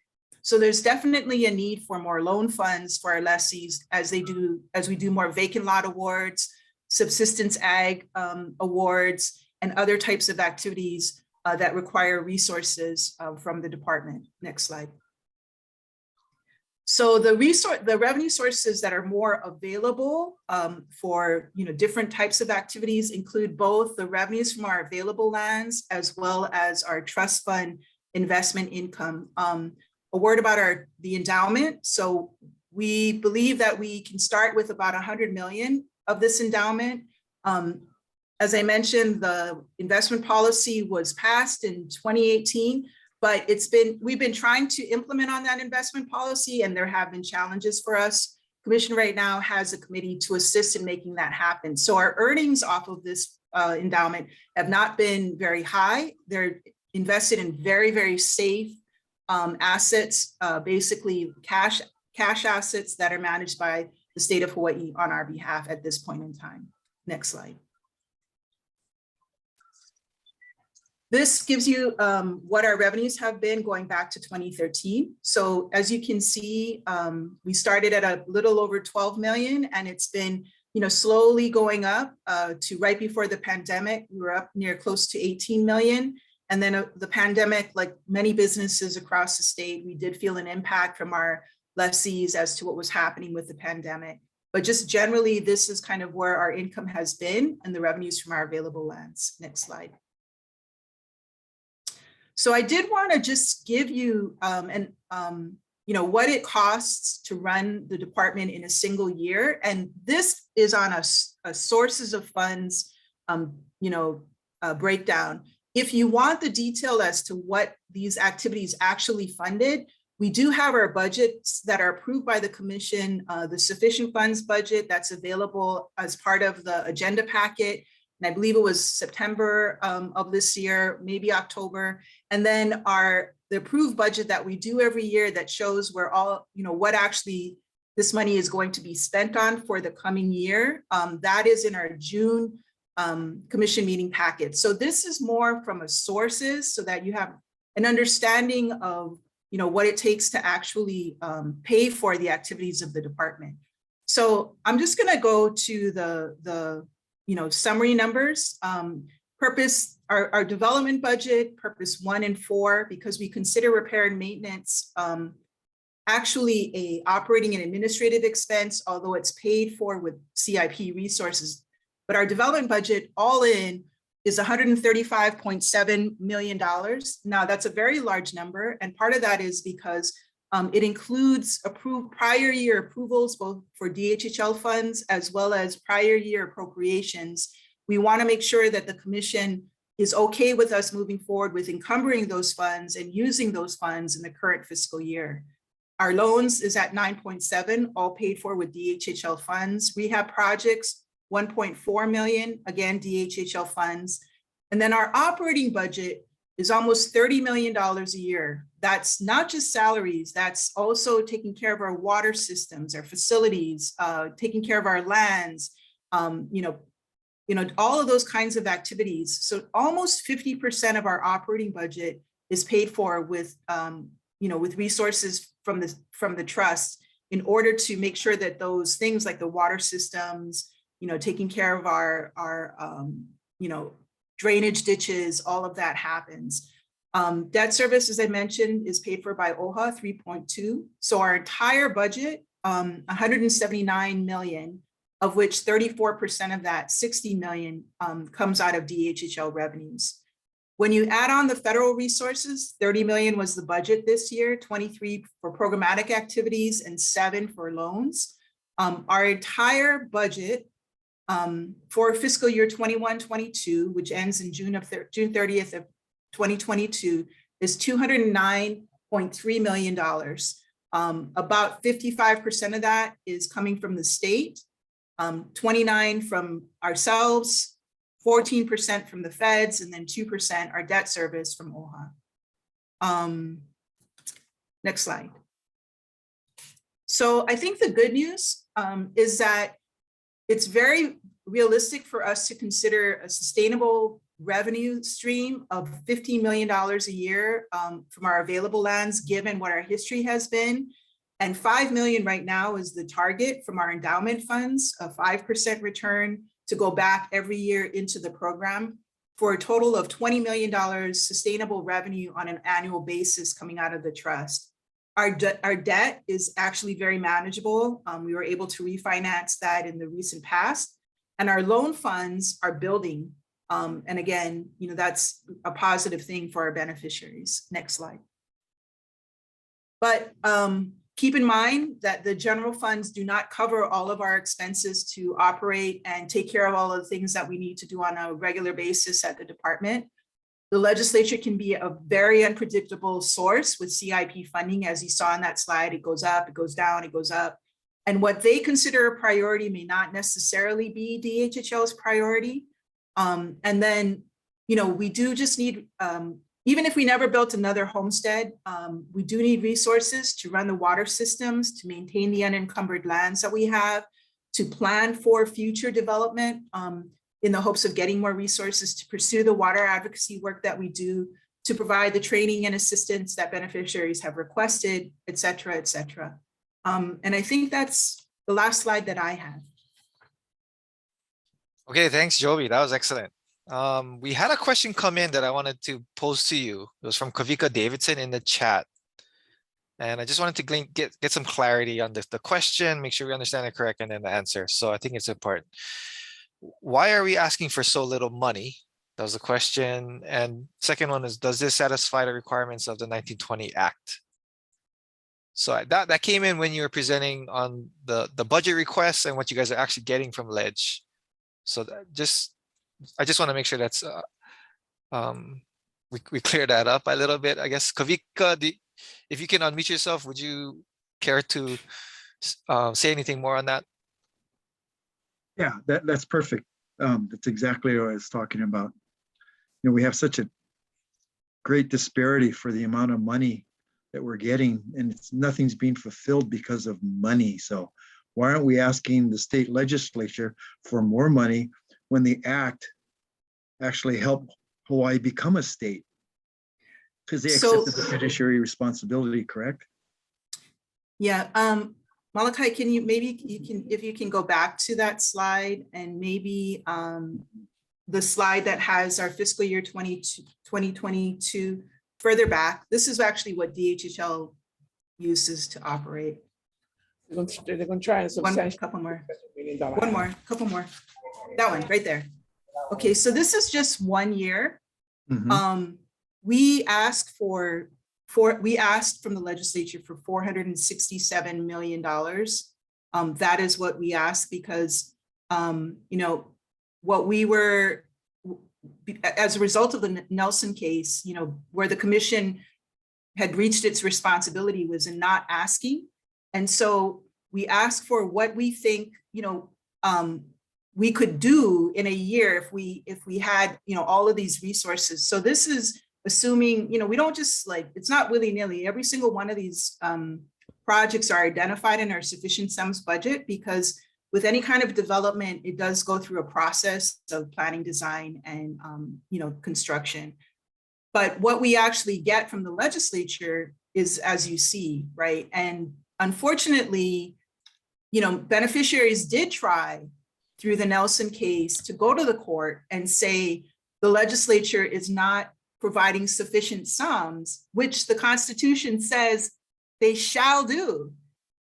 So there's definitely a need for more loan funds for our lessees as we do more vacant lot awards, subsistence ag awards, and other types of activities that require resources from the department. Next slide. So the revenue sources that are more available for different types of activities include both the revenues from our available lands as well as our trust fund investment income. A word about the endowment. So we believe that we can start with about 100 million of this endowment. As I mentioned, the investment policy was passed in 2018. But we've been trying to implement on that investment policy, and there have been challenges for us. Commission right now has a committee to assist in making that happen. So our earnings off of this endowment have not been very high. They're invested in very, very safe assets, basically cash assets that are managed by the state of Hawaii on our behalf at this point in time. Next slide. This gives you what our revenues have been going back to 2013. So as you can see, we started at a little over 12 million, and it's been slowly going up to right before the pandemic. We were up near close to 18 million. And then the pandemic, like many businesses across the state, we did feel an impact from our lessees as to what was happening with the pandemic. But just generally, this is kind of where our income has been and the revenues from our available lands. Next slide. So I did want to just give you what it costs to run the department in a single year. And this is on a sources of funds, breakdown. If you want the detail as to what these activities actually funded, we do have our budgets that are approved by the commission, the sufficient funds budget that's available as part of the agenda packet. And I believe it was September of this year, maybe October. And then the approved budget that we do every year that shows where what actually this money is going to be spent on for the coming year. That is in our June commission meeting packet. So this is more from a sources so that you have an understanding of what it takes to actually pay for the activities of the department. So I'm just going to go to the summary numbers. Purpose, our development budget, purpose 1 and 4, because we consider repair and maintenance actually a operating and administrative expense, although it's paid for with CIP resources. But our development budget all in is $135.7 million. Now that's a very large number. And part of that is because it includes approved prior year approvals, both for DHHL funds as well as prior year appropriations. We want to make sure that the commission is okay with us moving forward with encumbering those funds and using those funds in the current fiscal year. Our loans is at 9.7, all paid for with DHHL funds. Rehab projects, 1.4 million, again, DHHL funds. And then our operating budget is almost $30 million a year. That's not just salaries, that's also taking care of our water systems, our facilities, taking care of our lands, all of those kinds of activities. So almost 50% of our operating budget is paid for with, with resources from the trust in order to make sure that those things like the water systems, taking care of our drainage ditches, all of that happens. Debt service, as I mentioned, is paid for by OHA 3.2. So our entire budget, 179 million, of which 34% of that, 60 million, comes out of DHHL revenues. When you add on the federal resources, 30 million was the budget this year, 23 for programmatic activities and 7 for loans. Our entire budget for fiscal year 21-22, which ends in June 30th of 2022, is $209.3 million. About 55% of that is coming from the state, 29% from ourselves, 14% from the feds, and then 2% our debt service from OHA. Next slide. So I think the good news is that it's very realistic for us to consider a sustainable revenue stream of $15 million a year from our available lands, given what our history has been. And 5 million right now is the target from our endowment funds, a 5% return to go back every year into the program for a total of $20 million sustainable revenue on an annual basis coming out of the trust. Our debt is actually very manageable. We were able to refinance that in the recent past, and our loan funds are building. And again, that's a positive thing for our beneficiaries. Next slide. But keep in mind that the general funds do not cover all of our expenses to operate and take care of all of the things that we need to do on a regular basis at the department. The legislature can be a very unpredictable source with CIP funding. As you saw on that slide, it goes up, it goes down, it goes up. And what they consider a priority may not necessarily be DHHL's priority. And then, we do just need, even if we never built another homestead, we do need resources to run the water systems, to maintain the unencumbered lands that we have, to plan for future development in the hopes of getting more resources to pursue the water advocacy work that we do, to provide the training and assistance that beneficiaries have requested, et cetera, et cetera. And I think that's the last slide that I have. Okay, thanks, Joby. That was excellent. We had a question come in that I wanted to pose to you. It was from Kavika Davidson in the chat. And I just wanted to get some clarity on the question, make sure we understand it correct, and then the answer. So I think it's important. Why are we asking for so little money? That was the question. And second one is, does this satisfy the requirements of the 1920 Act? So that came in when you were presenting on the budget requests and what you guys are actually getting from Ledge. So I just want to make sure that's we clear that up a little bit. I guess Kavika, if you can unmute yourself, would you care to say anything more on that? Yeah, that's perfect. That's exactly what I was talking about. We have such a great disparity for the amount of money that we're getting, and nothing's being fulfilled because of money. So why aren't we asking the state legislature for more money when the act actually helped Hawaii become a state? Because they accepted the fiduciary responsibility, correct? Yeah, Malachi, if you can go back to that slide and maybe the slide that has our fiscal year 2022 further back. This is actually what DHHL uses to operate. They're gonna try and substantiate. Couple more. $1 million. One more, couple more. That one right there. Okay, so this is just 1 year. Mhm. We asked from the legislature for $467 million. That is what we asked because, what we were, as a result of the Nelson case, where the commission had reached its responsibility was in not asking. And so we asked for what we think, we could do in a year if we had, all of these resources. So this is assuming, we don't just it's not willy-nilly. Every single one of these projects are identified in our sufficient sums budget because with any kind of development, it does go through a process of planning, design, and construction. But what we actually get from the legislature is, as you see, right? And unfortunately, beneficiaries did try through the Nelson case to go to the court and say the legislature is not providing sufficient sums, which the Constitution says they shall do.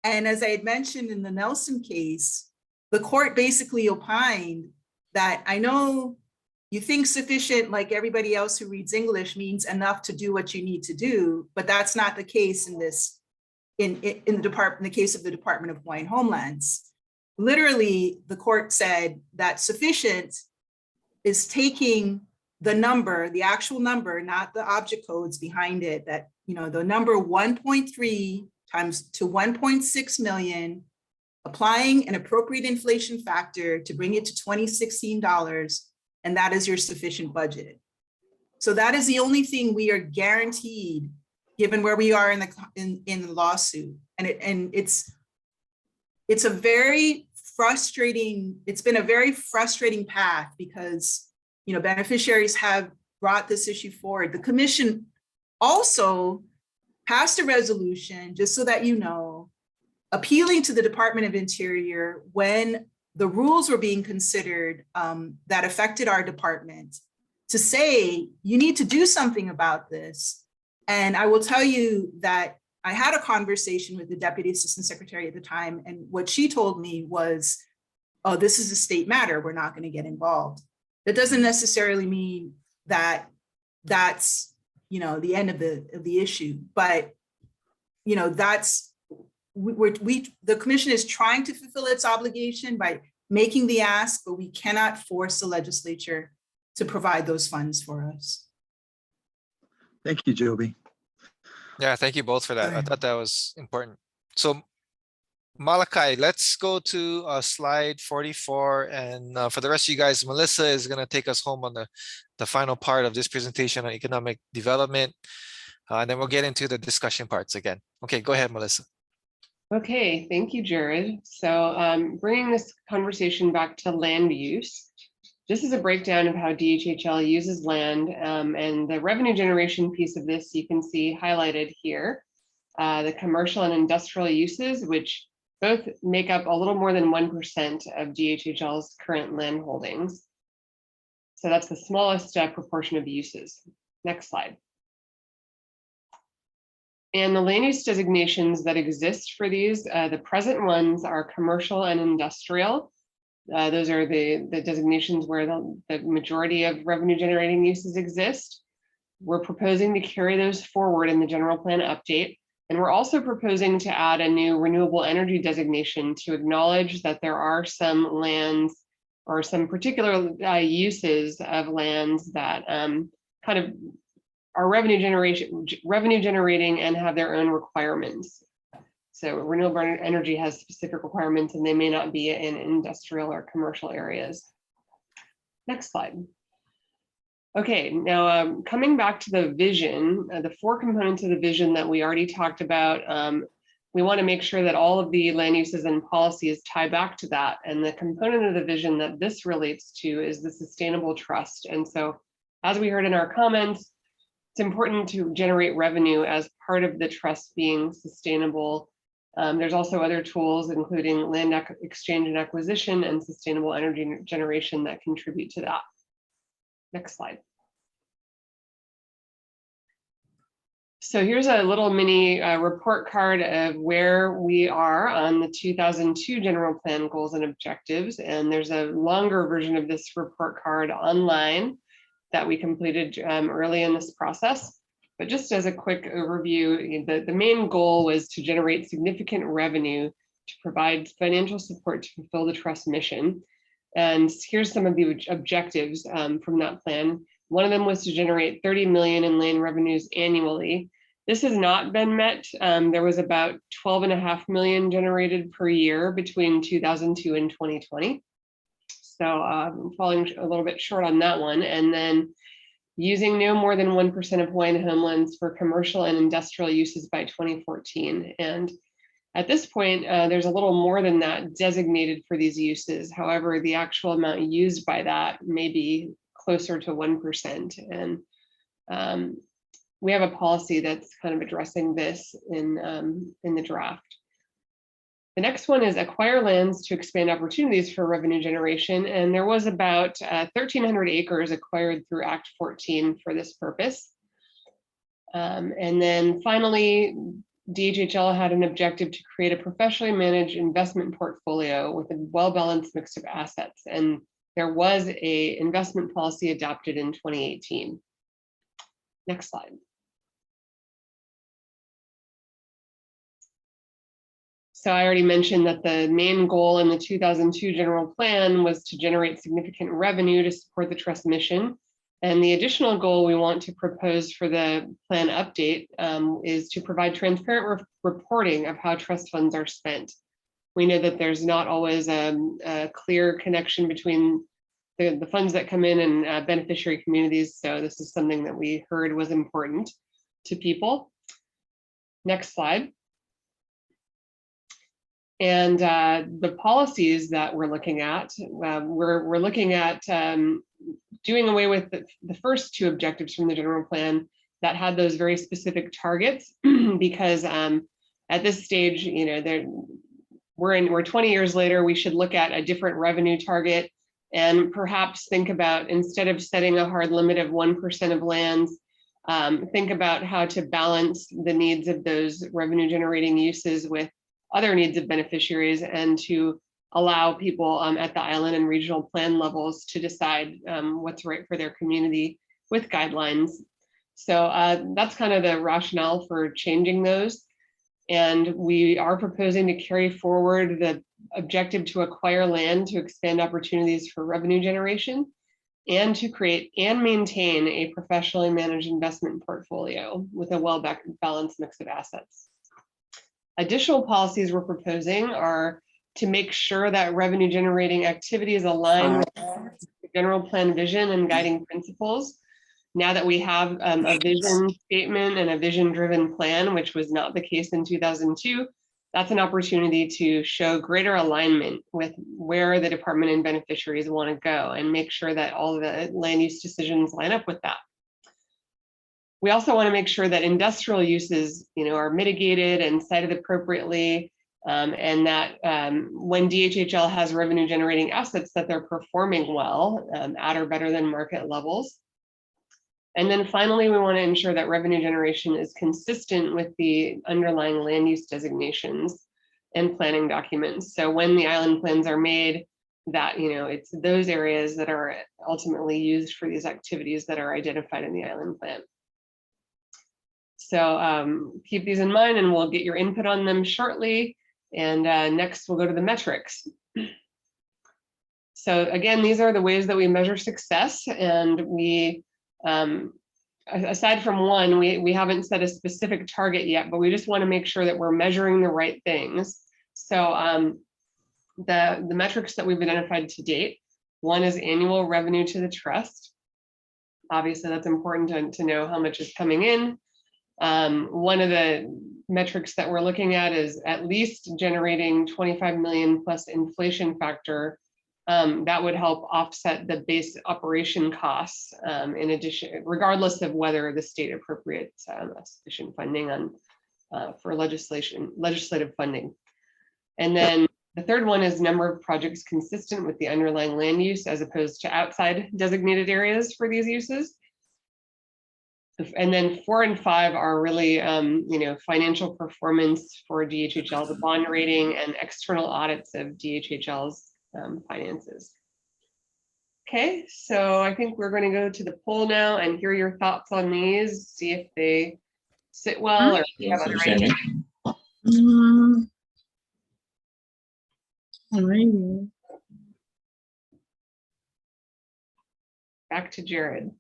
And as I had mentioned in the Nelson case, the court basically opined that I know you think sufficient, like everybody else who reads English, means enough to do what you need to do, but that's not the case in this, in the case of the Department of Hawaiian Homelands. Literally, the court said that sufficient is taking the number, the actual number, not the object codes behind it, that, the number 1.3 times to 1.6 million, applying an appropriate inflation factor to bring it to $2016, and that is your sufficient budget. So that is the only thing we are guaranteed, given where we are in the lawsuit. And it's a very frustrating, it's been a very frustrating path because, beneficiaries have brought this issue forward. The commission also passed a resolution, just so that you know, appealing to the Department of Interior when the rules were being considered that affected our department to say, you need to do something about this. And I will tell you that I had a conversation with the Deputy Assistant Secretary at the time, and what she told me was, oh, this is a state matter, we're not going to get involved. That doesn't necessarily mean that that's, the end of the issue, but, that's, the commission is trying to fulfill its obligation by making the ask, but we cannot force the legislature to provide those funds for us. Thank you, Joby. Yeah, thank you both for that. I thought that was important. So Malachi, let's go to slide 44. And for the rest of you guys, Melissa is going to take us home on the final part of this presentation on economic development. And then we'll get into the discussion parts again. Okay, go ahead, Melissa. Okay, thank you, Jared. So bringing this conversation back to land use, this is a breakdown of how DHHL uses land, and the revenue generation piece of this you can see highlighted here. The commercial and industrial uses, which both make up a little more than 1% of DHHL's current land holdings. So that's the smallest proportion of uses. Next slide. And the land use designations that exist for these, the present ones are commercial and industrial. Those are the designations where the majority of revenue generating uses exist. We're proposing to carry those forward in the general plan update. And we're also proposing to add a new renewable energy designation to acknowledge that there are some lands or some particular uses of lands that kind of are revenue generating and have their own requirements. So renewable energy has specific requirements and they may not be in industrial or commercial areas. Next slide. Okay, now coming back to the vision, the 4 components of the vision that we already talked about, we want to make sure that all of the land uses and policies tie back to that. And the component of the vision that this relates to is the sustainable trust. And so as we heard in our comments, it's important to generate revenue as part of the trust being sustainable. There's also other tools, including land exchange and acquisition and sustainable energy generation that contribute to that. Next slide. So here's a little mini report card of where we are on the 2002 general plan goals and objectives. And there's a longer version of this report card online that we completed early in this process. But just as a quick overview, the main goal was to generate significant revenue to provide financial support to fulfill the trust mission. And here's some of the objectives from that plan. One of them was to generate 30 million in land revenues annually. This has not been met. There was about 12.5 million generated per year between 2002 and 2020. So falling a little bit short on that one. And then using no more than 1% of Hawaiian homelands for commercial and industrial uses by 2014. And at this point, there's a little more than that designated for these uses. However, the actual amount used by that may be closer to 1%. And we have a policy that's kind of addressing this in the draft. The next one is acquire lands to expand opportunities for revenue generation. And there was about 1,300 acres acquired through Act 14 for this purpose. And then finally, DHHL had an objective to create a professionally managed investment portfolio with a well-balanced mix of assets. And there was an investment policy adopted in 2018. Next slide. So I already mentioned that the main goal in the 2002 general plan was to generate significant revenue to support the trust mission. And the additional goal we want to propose for the plan update is to provide transparent reporting of how trust funds are spent. We know that there's not always a clear connection between the funds that come in and beneficiary communities. So this is something that we heard was important to people. Next slide. And the policies that we're looking at, we're looking at doing away with the first two objectives from the general plan that had those very specific targets, because at this stage, you know, we're 20 years later, we should look at a different revenue target and perhaps think about, instead of setting a hard limit of 1% of lands, think about how to balance the needs of those revenue generating uses with other needs of beneficiaries, and to allow people at the island and regional plan levels to decide what's right for their community with guidelines. So that's kind of the rationale for changing those. And we are proposing to carry forward the objective to acquire land to expand opportunities for revenue generation, and to create and maintain a professionally managed investment portfolio with a well-balanced mix of assets. Additional policies we're proposing are to make sure that revenue generating activities align with the general plan vision and guiding principles. Now that we have a vision statement and a vision driven plan, which was not the case in 2002, that's an opportunity to show greater alignment with where the department and beneficiaries want to go, and make sure that all of the land use decisions line up with that. We also want to make sure that industrial uses, you know, are mitigated and cited appropriately, and that when DHHL has revenue generating assets, that they're performing well at or better than market levels. And then finally, we want to ensure that revenue generation is consistent with the underlying land use designations and planning documents. So when the island plans are made, that, you know, it's those areas that are ultimately used for these activities that are identified in the island plan. So keep these in mind, and we'll get your input on them shortly. And next we'll go to the metrics. So again, these are the ways that we measure success. And we, aside from one, we haven't set a specific target yet, but we just want to make sure that we're measuring the right things. So the metrics that we've identified to date, one is annual revenue to the trust. Obviously, that's important to know how much is coming in. One of the metrics that we're looking at is at least generating 25 million plus inflation factor. That would help offset the base operation costs, in addition, regardless of whether the state appropriates sufficient funding on for legislative funding. And then The third one is number of projects consistent with the underlying land use as opposed to outside designated areas for these uses. And then 4 and 5 are really, financial performance for DHHL, the bond rating, and external audits of DHHL's finances. Okay, so I think we're going to go to the poll now and hear your thoughts on these, see if they sit well or if you have other ideas. Back to Jared.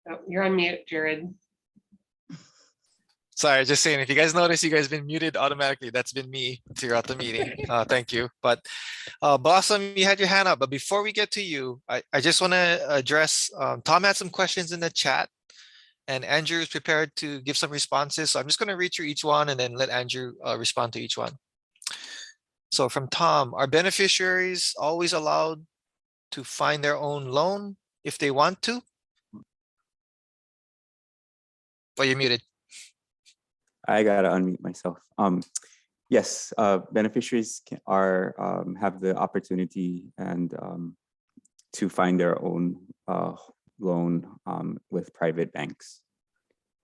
Oh, you're on mute, Jared. Sorry, just saying, if you guys notice, you guys been muted automatically. That's been me throughout the meeting. Thank you. But Blossom, you had your hand up. But before we get to you, I just want to address, Tom had some questions in the chat and Andrew is prepared to give some responses. So I'm just going to read through each one and then let Andrew respond to each one. So from Tom, are beneficiaries always allowed to find their own loan if they want to? Oh, you're muted. I gotta unmute myself. Yes, beneficiaries have the opportunity and to find their own loan with private banks.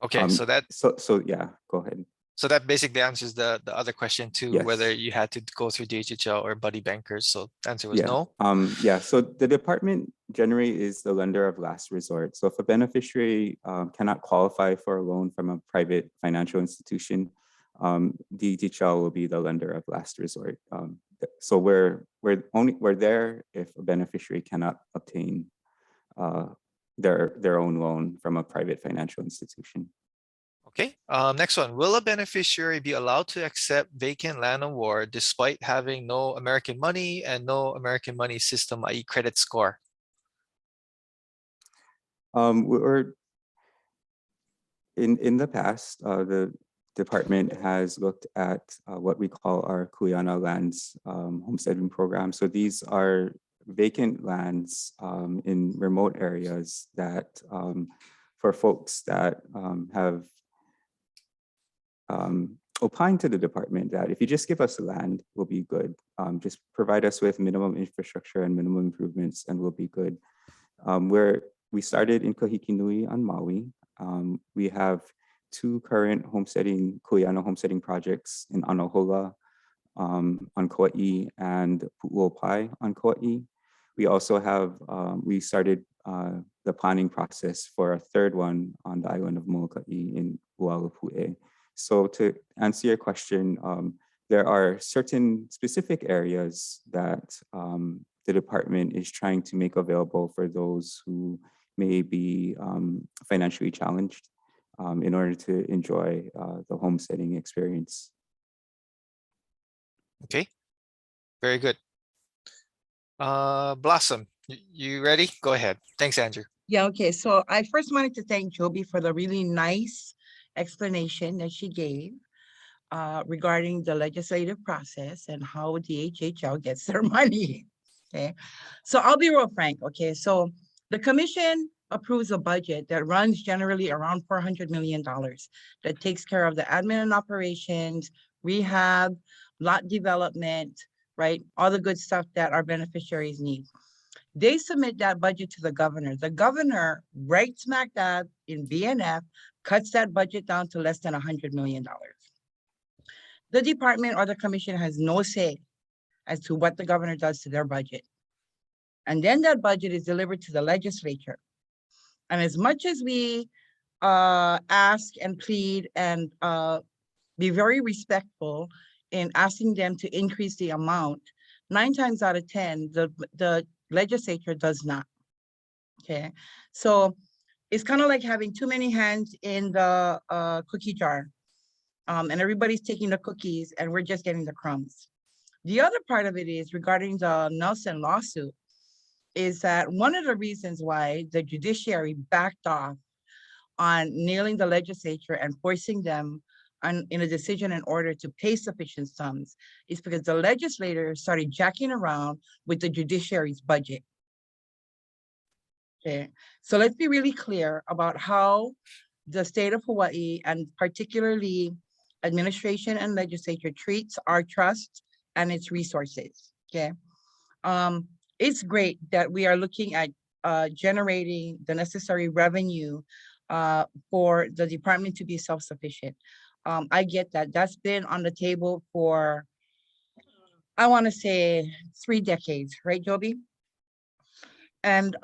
Okay, so yeah, go ahead. So that basically answers the other question too, Yes. whether you had to go through DHHL or buddy bankers. So the answer was Yeah. no. Yeah, so the department generally is the lender of last resort. So if a beneficiary cannot qualify for a loan from a private financial institution, DHHL will be the lender of last resort. So we're there if a beneficiary cannot obtain their own loan from a private financial institution. Okay, next one. Will a beneficiary be allowed to accept vacant land award despite having no American money and no American money system, i.e. credit score? We're in the past, the department has looked at what we call our Kuleana lands homesteading program. So these are vacant lands in remote areas that for folks that have opined to the department that if you just give us the land, we'll be good. Just provide us with minimum infrastructure and minimum improvements and we'll be good. We started in Kahikinui on Maui. We have 2 current Kuleana homesteading projects in Anohola on Kauai and Pu'uopai on Kauai. We also have, we started the planning process for a 3rd one on the island of Molokai in Ualupu'e. So to answer your question, there are certain specific areas that the department is trying to make available for those who may be financially challenged in order to enjoy the homesteading experience. Okay, very good. Blossom, you ready? Go ahead. Thanks, Andrew. Yeah, okay. So I first wanted to thank Joby for the really nice explanation that she gave regarding the legislative process and how DHHL gets their money. Okay, so I'll be real frank. Okay, so the commission approves a budget that runs generally around $400 million that takes care of the admin and operations, rehab, lot development, right? All the good stuff that our beneficiaries need. They submit that budget to the governor. The governor, right smack dab in BNF, cuts that budget down to less than $100 million. The department or the commission has no say as to what the governor does to their budget. And then that budget is delivered to the legislature. And as much as we ask and plead and be very respectful in asking them to increase the amount, 9 times out of 10, the legislature does not. Okay, so it's kind of like having too many hands in the cookie jar, and everybody's taking the cookies and we're just getting the crumbs. The other part of it is regarding the Nelson lawsuit is that one of the reasons why the judiciary backed off on nailing the legislature and forcing them in a decision in order to pay sufficient sums is because the legislators started jacking around with the judiciary's budget. Okay, so let's be really clear about how the state of Hawaii and particularly administration and legislature treats our trust and its resources, okay? It's great that we are looking at generating the necessary revenue for the department to be self-sufficient. I get that. That's been on the table for, I want to say 3 decades, right, Joby? And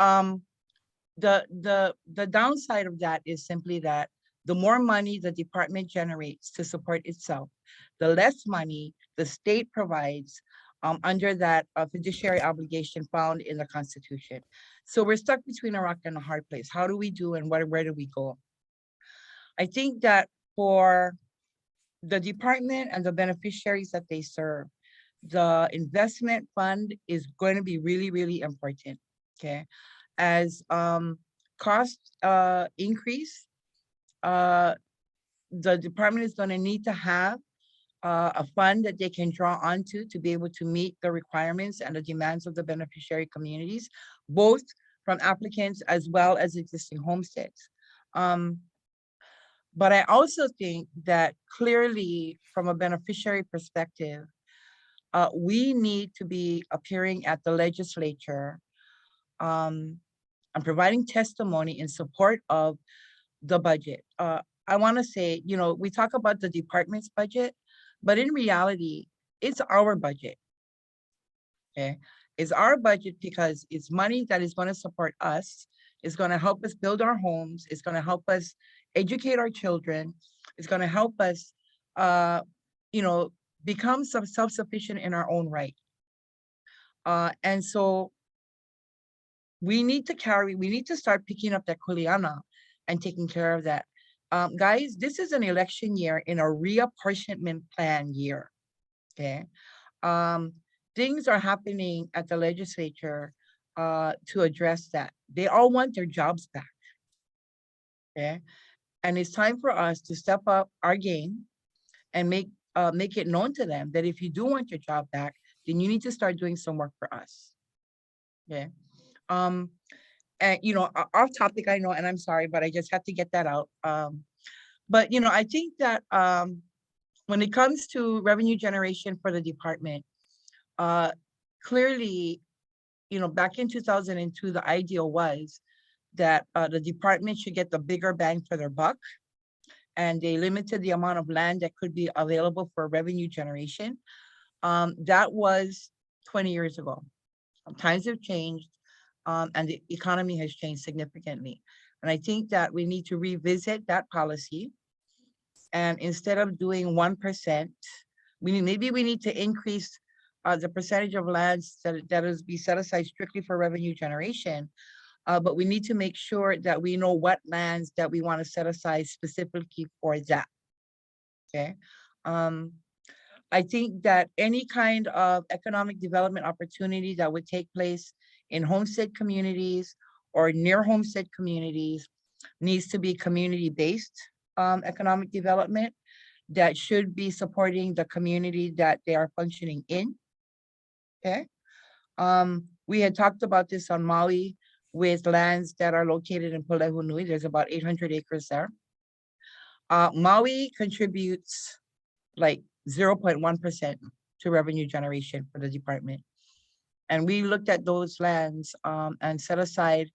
the downside of that is simply that the more money the department generates to support itself, the less money the state provides under that fiduciary obligation found in the Constitution. So we're stuck between a rock and a hard place. How do we do and where do we go? I think that for the department and the beneficiaries that they serve, the investment fund is going to be really, really important, okay? As costs increase, the department is going to need to have a fund that they can draw onto to be able to meet the requirements and the demands of the beneficiary communities, both from applicants as well as existing homesteads. But I also think that clearly from a beneficiary perspective, we need to be appearing at the legislature and providing testimony in support of the budget. I want to say, you know, we talk about the department's budget, but in reality, it's our budget, okay? It's our budget because it's money that is going to support us. It's going to help us build our homes. It's going to help us educate our children. It's going to help us, you know, become self-sufficient in our own right. And so we need to start picking up that kuleana and taking care of that. Guys, this is an election year in a reapportionment plan year, okay? Things are happening at the legislature to address that. They all want their jobs back, okay? And it's time for us to step up our game and make it known to them that if you do want your job back, then you need to start doing some work for us, okay? And, you know, off topic, I know, and I'm sorry, but I just have to get that out. But, you know, I think that when it comes to revenue generation for the department, clearly, you know, back in 2002, the ideal was that the department should get the bigger bang for their buck, and they limited the amount of land that could be available for revenue generation. That was 20 years ago. Times have changed. And the economy has changed significantly. And I think that we need to revisit that policy. And instead of doing 1%, maybe we need to increase the percentage of lands that is be set aside strictly for revenue generation. But we need to make sure that we know what lands that we want to set aside specifically for that, okay? I think that any kind of economic development opportunity that would take place in homestead communities or near homestead communities needs to be community-based economic development that should be supporting the community that they are functioning in, okay? We had talked about this on Maui with lands that are located in Pulehunui. There's about 800 acres there. Maui contributes like 0.1% to revenue generation for the department. And we looked at those lands and set aside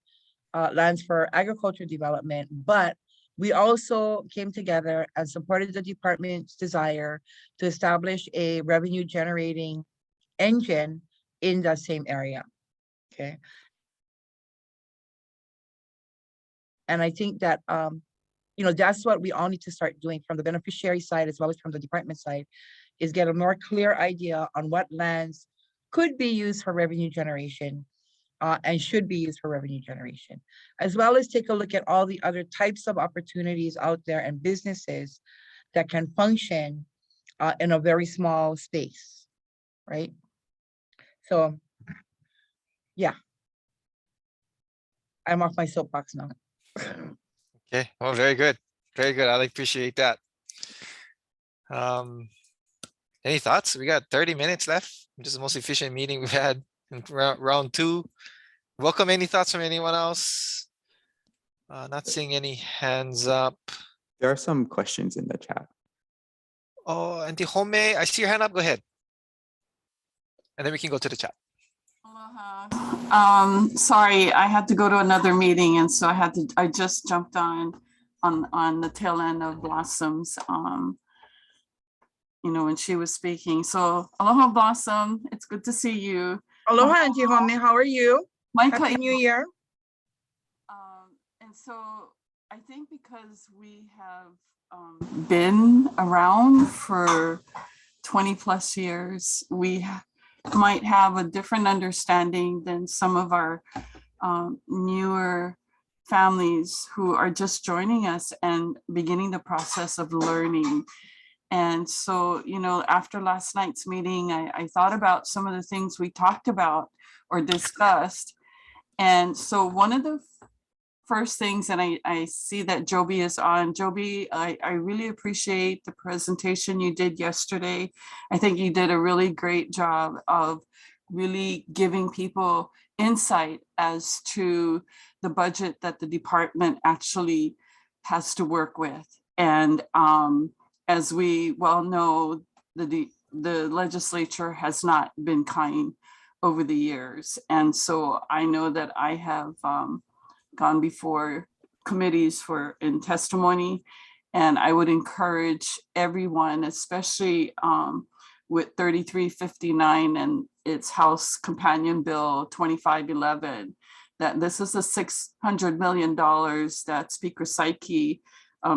lands for agriculture development, but we also came together and supported the department's desire to establish a revenue generating engine in the same area, okay? And I think that, you know, that's what we all need to start doing from the beneficiary side as well as from the department side, is get a more clear idea on what lands could be used for revenue generation and should be used for revenue generation, as well as take a look at all the other types of opportunities out there and businesses that can function in a very small space, right? So, yeah, I'm off my soapbox now. Okay, well, very good. Very good. I appreciate that. Any thoughts? We got 30 minutes left. This is the most efficient meeting we've had in round 2. Welcome any thoughts from anyone else? Not seeing any hands up. There are some questions in the chat. Oh, and Home, I see your hand up. Go ahead. And then we can go to the chat. Aloha. Sorry, I had to go to another meeting, and so I just jumped on the tail end of Blossom's, when she was speaking. So aloha, Blossom. It's good to see you. Aloha, Auntie Home. How are you? Happy New Year. And so I think because we have been around for 20 plus years, we might have a different understanding than some of our newer families who are just joining us and beginning the process of learning. And so, after last night's meeting, I thought about some of the things we talked about or discussed. And so one of the first things, and I see that Joby is on. Joby, I really appreciate the presentation you did yesterday. I think you did a really great job of really giving people insight as to the budget that the department actually has to work with. And as we well know, the legislature has not been kind over the years. And so I know that I have gone before committees in testimony, and I would encourage everyone, especially with 3359 and its House Companion Bill 2511, that this is the $600 million that Speaker Saiki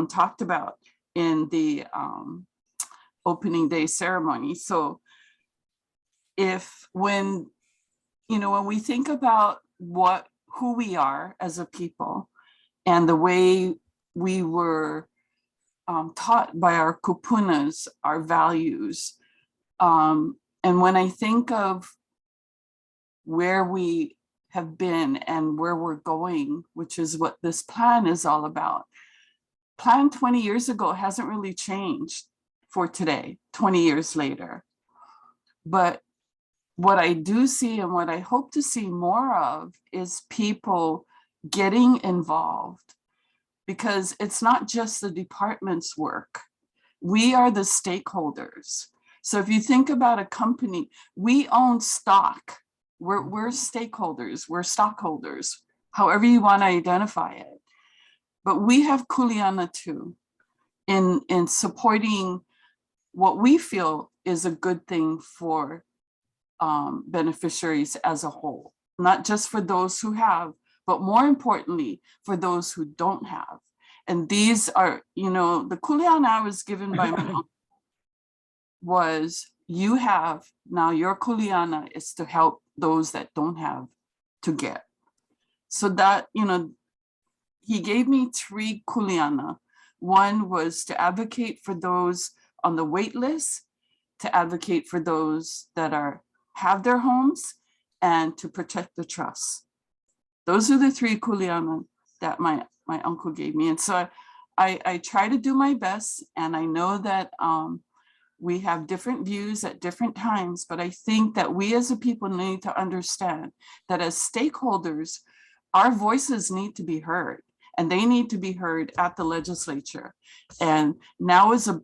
talked about in the opening day ceremony. So when we think about who we are as a people and the way we were taught by our kupunas, our values. And when I think of where we have been and where we're going, which is what this plan is all about. Plan 20 years ago hasn't really changed for today, 20 years later. But what I do see and what I hope to see more of is people getting involved, because it's not just the department's work. We are the stakeholders. So if you think about a company, we own stock. We're stakeholders, we're stockholders, however you want to identify it. But we have kuleana too in supporting what we feel is a good thing for beneficiaries as a whole, not just for those who have, but more importantly, for those who don't have. And these are, the kuleana I was given by my uncle was, you have, now your kuleana is to help those that don't have to get. So that, he gave me 3 kuleana. One was to advocate for those on the wait list, to advocate for those that have their homes, and to protect the trust. Those are the 3 kuleana that my uncle gave me. And so I try to do my best, and I know that we have different views at different times, but I think that we as a people need to understand that as stakeholders, our voices need to be heard, and they need to be heard at the legislature. And now is a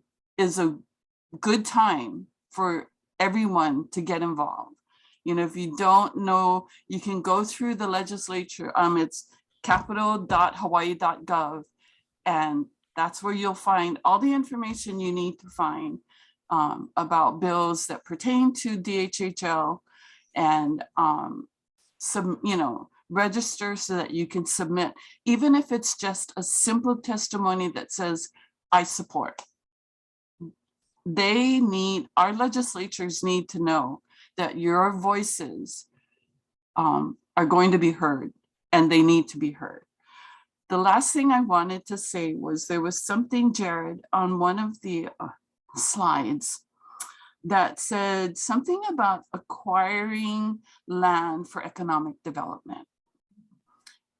good time for everyone to get involved. If you don't know, you can go through the legislature. It's capital.hawaii.gov, and that's where you'll find all the information you need to find about bills that pertain to DHHL, and register so that you can submit, even if it's just a simple testimony that says, I support. Our legislatures need to know that your voices are going to be heard, and they need to be heard. The last thing I wanted to say was, there was something, Jared, on one of the slides that said something about acquiring land for economic development.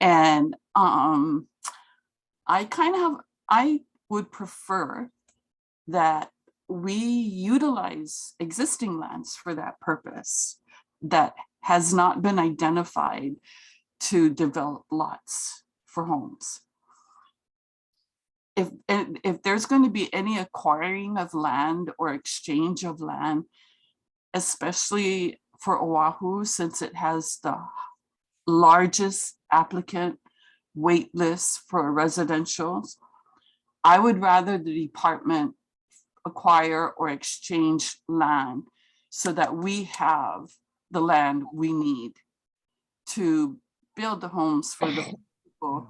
And I would prefer that we utilize existing lands for that purpose that has not been identified to develop lots for homes. if there's going to be any acquiring of land or exchange of land, especially for Oahu, since it has the largest applicant wait list for residentials, I would rather the department acquire or exchange land so that we have the land we need to build the homes for the people.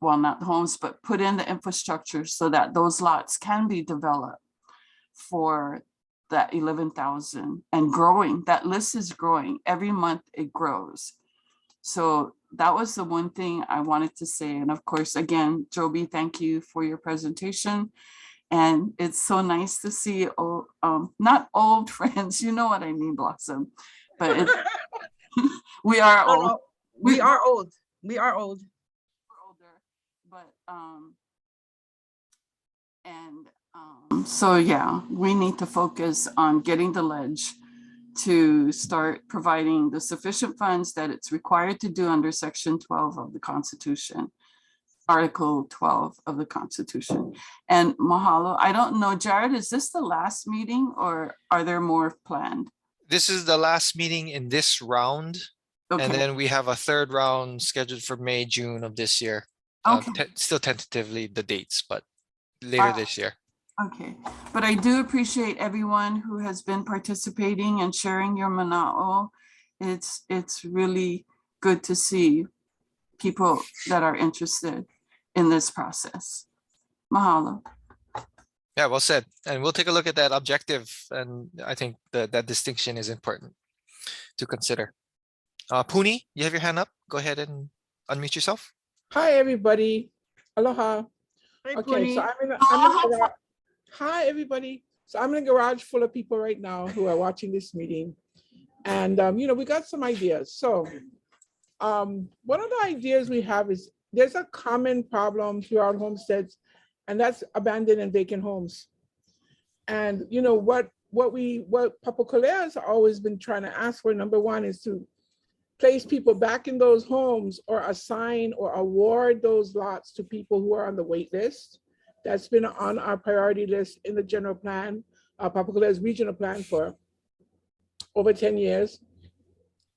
Well, not the homes, but put in the infrastructure so that those lots can be developed for that 11,000 and growing. That list is growing. Every month it grows. So that was the one thing I wanted to say. And of course, again, Joby, thank you for your presentation. And it's so nice to see, not old friends, you know what I mean, Blossom, but it's, we are No, old. no, we are old. We are old. We're older, but so yeah, we need to focus on getting the ledge to start providing the sufficient funds that it's required to do under Section 12 of the Constitution, Article 12 of the Constitution. And mahalo. I don't know, Jared, is this the last meeting or are there more planned? This is the last meeting in this round. And Okay. then we have a third round scheduled for May, June of this year. Okay. Still tentatively the dates, but later this year. Okay, but I do appreciate everyone who has been participating and sharing your mana'o. It's really good to see people that are interested in this process. Mahalo. Yeah, well said. And we'll take a look at that objective. And I think that distinction is important to consider. Puni, you have your hand up. Go ahead and unmute yourself. Hi, everybody. Aloha. Hi, Okay, so Puni. I'm in a garage. Hi, everybody. So I'm in a garage full of people right now who are watching this meeting. And, we got some ideas. So one of the ideas we have is there's a common problem throughout homesteads, and that's abandoned and vacant homes. And, what Papakolea has always been trying to ask for, number one, is to place people back in those homes or assign or award those lots to people who are on the wait list. That's been on our priority list in the general plan, Papakolea's regional plan for over 10 years.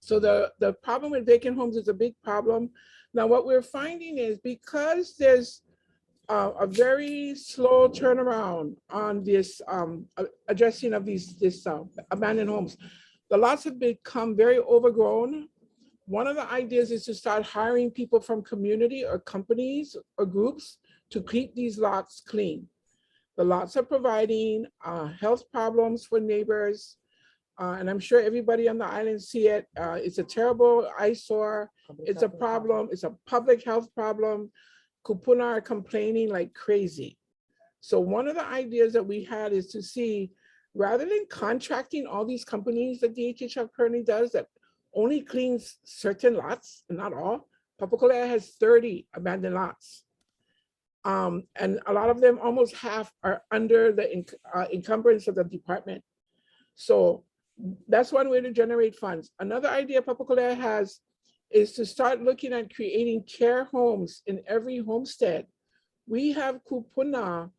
So the problem with vacant homes is a big problem. Now, what we're finding is because there's a very slow turnaround on this addressing of these abandoned homes, the lots have become very overgrown. One of the ideas is to start hiring people from community or companies or groups to keep these lots clean. The lots are providing health problems for neighbors. And I'm sure everybody on the island see it. It's a terrible eyesore. It's a problem. It's a public health problem. Kupuna are complaining like crazy. So one of the ideas that we had is to see, rather than contracting all these companies that DHHF currently does that only cleans certain lots and not all, Papakolea has 30 abandoned lots. And a lot of them, almost half, are under the encumbrance of the department. So that's one way to generate funds. Another idea Papakolea has is to start looking at creating care homes in every homestead. We have kupuna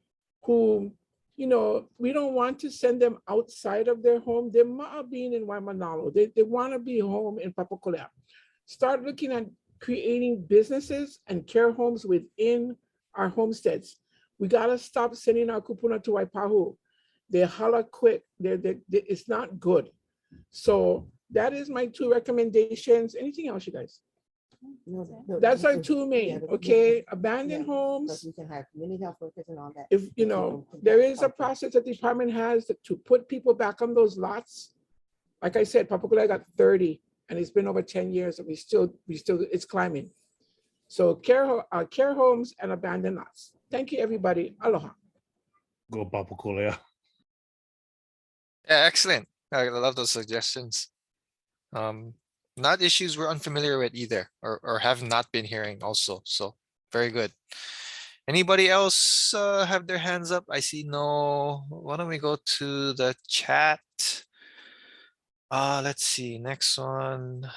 who, we don't want to send them outside of their home. They're being in Waimanalo. They want to be home in Papakolea. Start looking at creating businesses and care homes within our homesteads. We got to stop sending our kupuna to Waipahu. They holla quick. It's not good. So that is my 2 recommendations. Anything else, you guys? No, That's our 2 main, okay? Abandoned homes. We can have community health workers and all that. If, there is a process that the department has to put people back on those lots. Like I said, Papakolea got 30 and it's been over 10 years and we still, it's climbing. So care homes and abandoned lots. Thank you, everybody. Aloha. Go Papakolea. Yeah, excellent. I love those suggestions. Not issues we're unfamiliar with either, or have not been hearing also. So very good. Anybody else have their hands up? I see no. Why don't we go to the chat? Let's see, next one.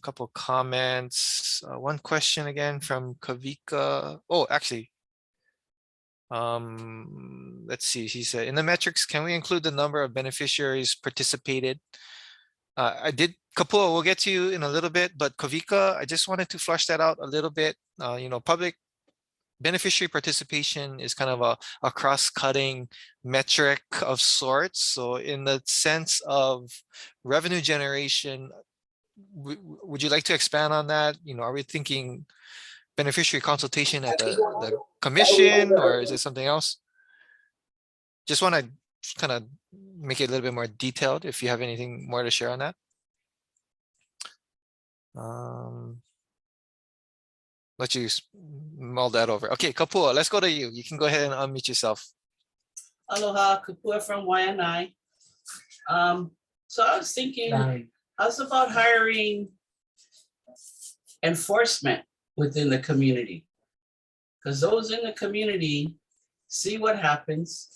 Couple comments. One question again from Kavika. Oh, actually, Let's see, she said, in the metrics, can we include the number of beneficiaries participated? I did, Kapua, we'll get to you in a little bit, but Kavika, I just wanted to flush that out a little bit. Public beneficiary participation is kind of a cross-cutting metric of sorts. So in the sense of revenue generation, would you like to expand on that? Are we thinking beneficiary consultation at the commission, or is it something else? Just want to kind of make it a little bit more detailed if you have anything more to share on that. Let you mull that over. Okay, Kapua, let's go to you. You can go ahead and unmute yourself. Aloha, Kapua from Waianae. So I was thinking, how's about hiring enforcement within the community? Because those in the community see what happens,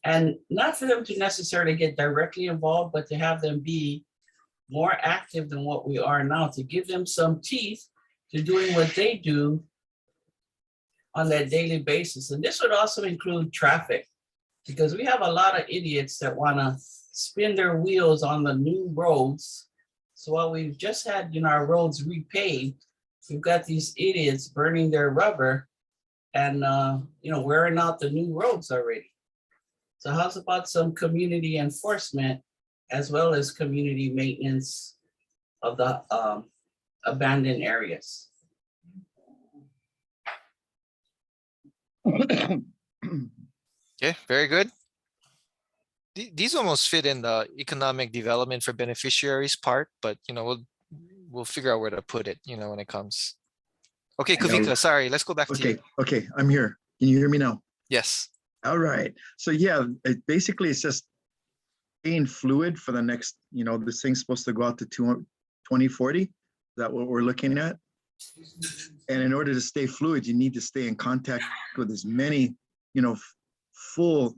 and not for them to necessarily get directly involved, but to have them be more active than what we are now, to give them some teeth to doing what they do on that daily basis. And this would also include traffic, because we have a lot of idiots that want to spin their wheels on the new roads. So while we've just had our roads repaved, we've got these idiots burning their rubber and wearing out the new roads already. So how's about some community enforcement as well as community maintenance of the abandoned areas? Okay, very good. These almost fit in the economic development for beneficiaries part, but we'll figure out where to put it, when it comes. Okay, Kavika, sorry, let's go back to you. Okay, I'm here. Can you hear me now? Yes. All right. So yeah, it's just staying fluid for the next, this thing's supposed to go out to 2040. Is that what we're looking at? And in order to stay fluid, you need to stay in contact with as many, full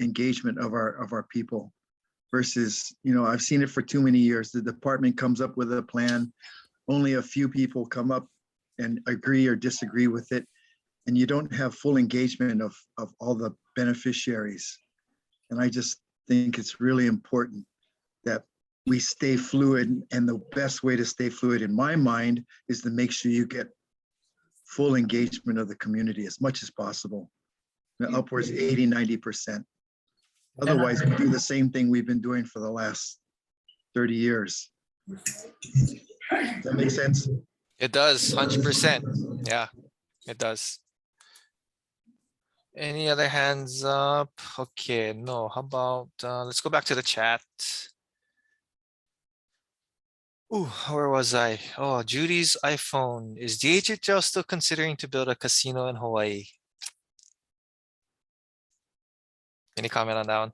engagement of our people versus, I've seen it for too many years. The department comes up with a plan. Only a few people come up and agree or disagree with it. And you don't have full engagement of all the beneficiaries. And I just think it's really important that we stay fluid. And the best way to stay fluid in my mind is to make sure you get full engagement of the community as much as possible. Upwards 80, 90%. Otherwise, we do the same thing we've been doing for the last 30 years. Does that make sense? It does, 100%. Yeah, it does. Any other hands up? Okay, no. How about, let's go back to the chat. Ooh, where was I? Oh, Judy's iPhone. Is DHHL still considering to build a casino in Hawaii? Any comment on that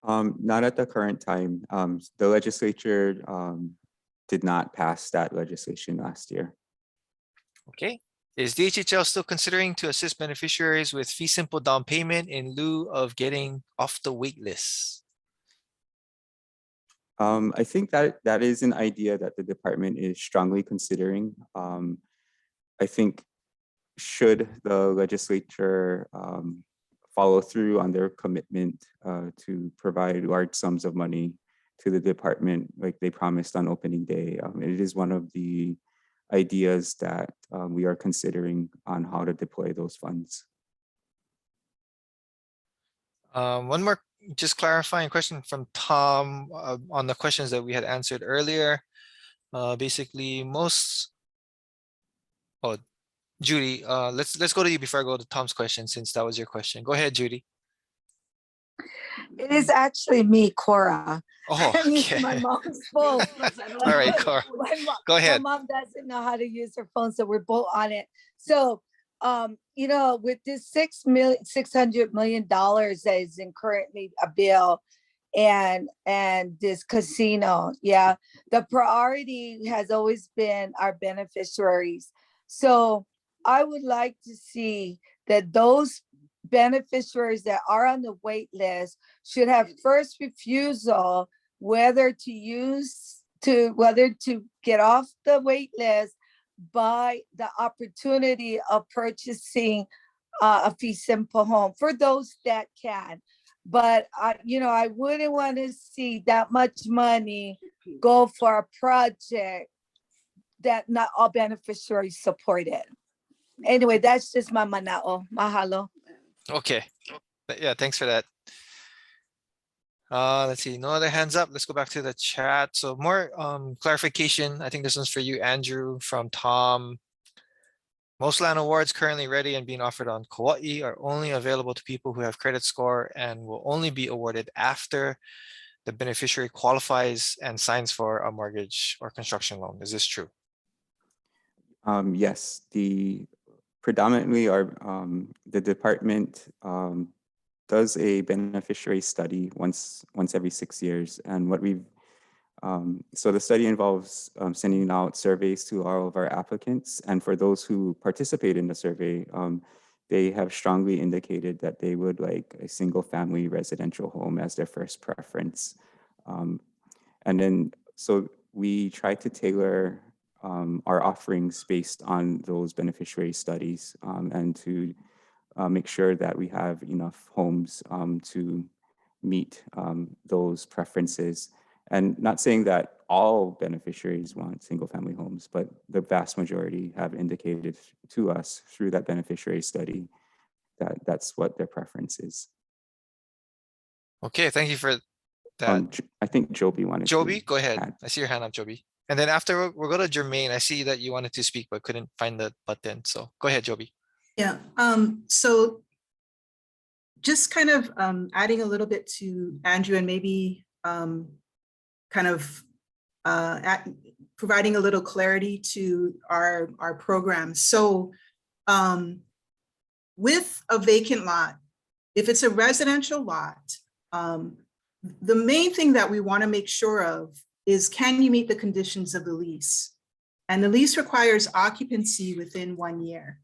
one? Not at the current time. The legislature did not pass that legislation last year. Okay. Is DHHL still considering to assist beneficiaries with fee simple down payment in lieu of getting off the wait list? I think that is an idea that the department is strongly considering. I think should the legislature follow through on their commitment to provide large sums of money to the department like they promised on opening day, it is one of the ideas that we are considering on how to deploy those funds. One more just clarifying question from Tom on the questions that we had answered earlier. Basically, Judy, let's go to you before I go to Tom's question, since that was your question. Go ahead, Judy. It is actually me, Cora. Oh, I'm using my mom's phone. All right, Cora. Go ahead. My mom doesn't know how to use her phone, so we're both on it. So, with this $600 million that is in currently a bill, and this casino, the priority has always been our beneficiaries. So I would like to see that those beneficiaries that are on the wait list should have first refusal whether to get off the wait list by the opportunity of purchasing a fee simple home for those that can. But I wouldn't want to see that much money go for a project that not all beneficiaries supported. Anyway, that's just my manao. Mahalo. Okay. Yeah, thanks for that. Let's see, no other hands up. Let's go back to the chat. So more clarification. I think this one's for you, Andrew, from Tom. Most land awards currently ready and being offered on Kauai are only available to people who have credit score and will only be awarded after the beneficiary qualifies and signs for a mortgage or construction loan. Is this true? Yes, predominantly the department does a beneficiary study once every 6 years, and so the study involves sending out surveys to all of our applicants, and for those who participate in the survey, they have strongly indicated that they would like a single family residential home as their first preference. And then so we try to tailor our offerings based on those beneficiary studies and to make sure that we have enough homes to meet those preferences. And not saying that all beneficiaries want single family homes, but the vast majority have indicated to us through that beneficiary study that that's what their preference is. Okay, thank you for that. I think Joby wanted Joby, to go ahead. add. I see your hand up, Joby. And then after we'll go to Jermaine. I see that you wanted to speak but couldn't find the button. So go ahead, Joby. Yeah, so just kind of adding a little bit to Andrew and maybe kind of providing a little clarity to our program. So with a vacant lot, if it's a residential lot, the main thing that we want to make sure of is, can you meet the conditions of the lease? And the lease requires occupancy within 1 year.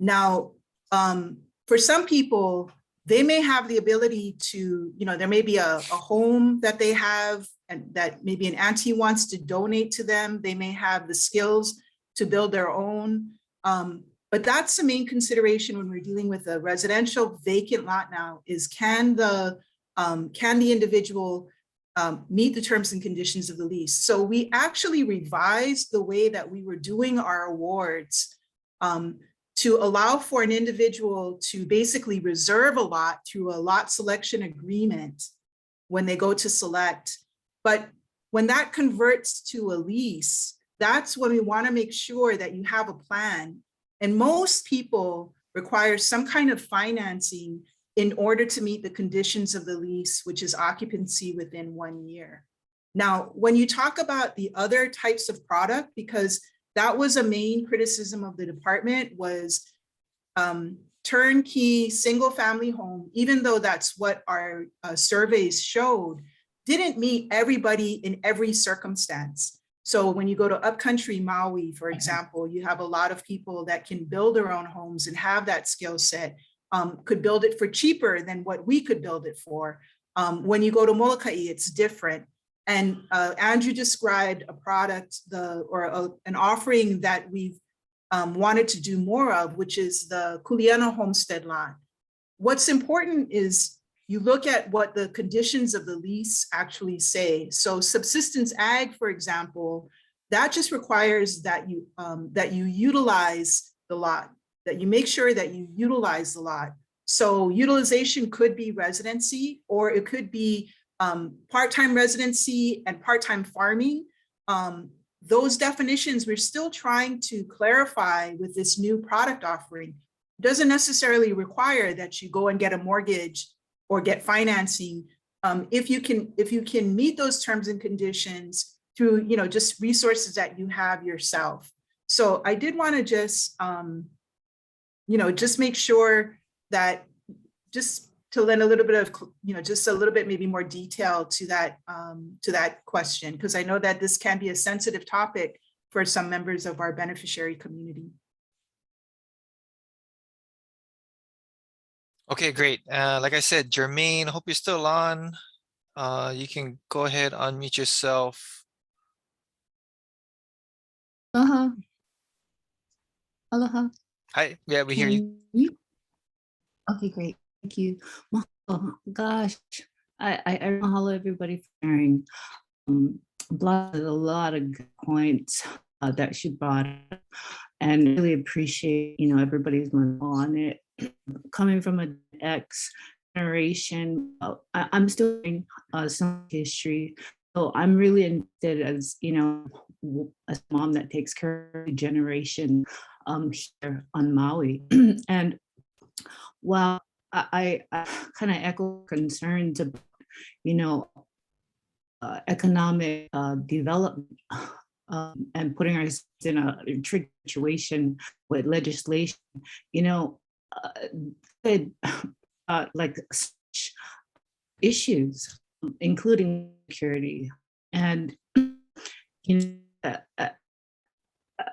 Now, for some people, they may have the ability to, there may be a home that they have and that maybe an auntie wants to donate to them. They may have the skills to build their own. But that's the main consideration when we're dealing with a residential vacant lot now is, can the individual meet the terms and conditions of the lease? So we actually revised the way that we were doing our awards to allow for an individual to basically reserve a lot through a lot selection agreement when they go to select. But when that converts to a lease, that's when we want to make sure that you have a plan. And most people require some kind of financing in order to meet the conditions of the lease, which is occupancy within 1 year. Now, when you talk about the other types of product, because that was a main criticism of the department, was turnkey single family home, even though that's what our surveys showed, didn't meet everybody in every circumstance. So when you go to upcountry Maui, for example, you have a lot of people that can build their own homes and have that skill set, could build it for cheaper than what we could build it for. When you go to Molokai, it's different. And Andrew described a product, an offering that we've wanted to do more of, which is the Kuleana homestead lot. What's important is you look at what the conditions of the lease actually say. So subsistence ag, for example, that just requires that you utilize the lot, that you make sure that you utilize the lot. So utilization could be residency, or it could be part-time residency and part-time farming. Those definitions we're still trying to clarify with this new product offering. It doesn't necessarily require that you go and get a mortgage or get financing if you can meet those terms and conditions through just resources that you have yourself. So I did want to just just make sure that, just to lend a little bit of just a little bit maybe more detail to that question, because I know that this can be a sensitive topic for some members of our beneficiary community. Okay, great. Like I said, Jermaine, hope you're still on. You can go ahead, unmute yourself. Aloha. Hi, yeah, we hear you. Can you? Okay, great. Thank you. Oh, gosh, I mahalo everybody for sharing. Blah, a lot of good points that she brought up, and really appreciate, everybody's on it. Coming from an X generation, I'm still in some history. So I'm really interested as, a mom that takes care of the generation here on Maui. And while I kind of echo concerns about, economic development and putting ourselves in a tricky situation with legislation, like such issues, including security. And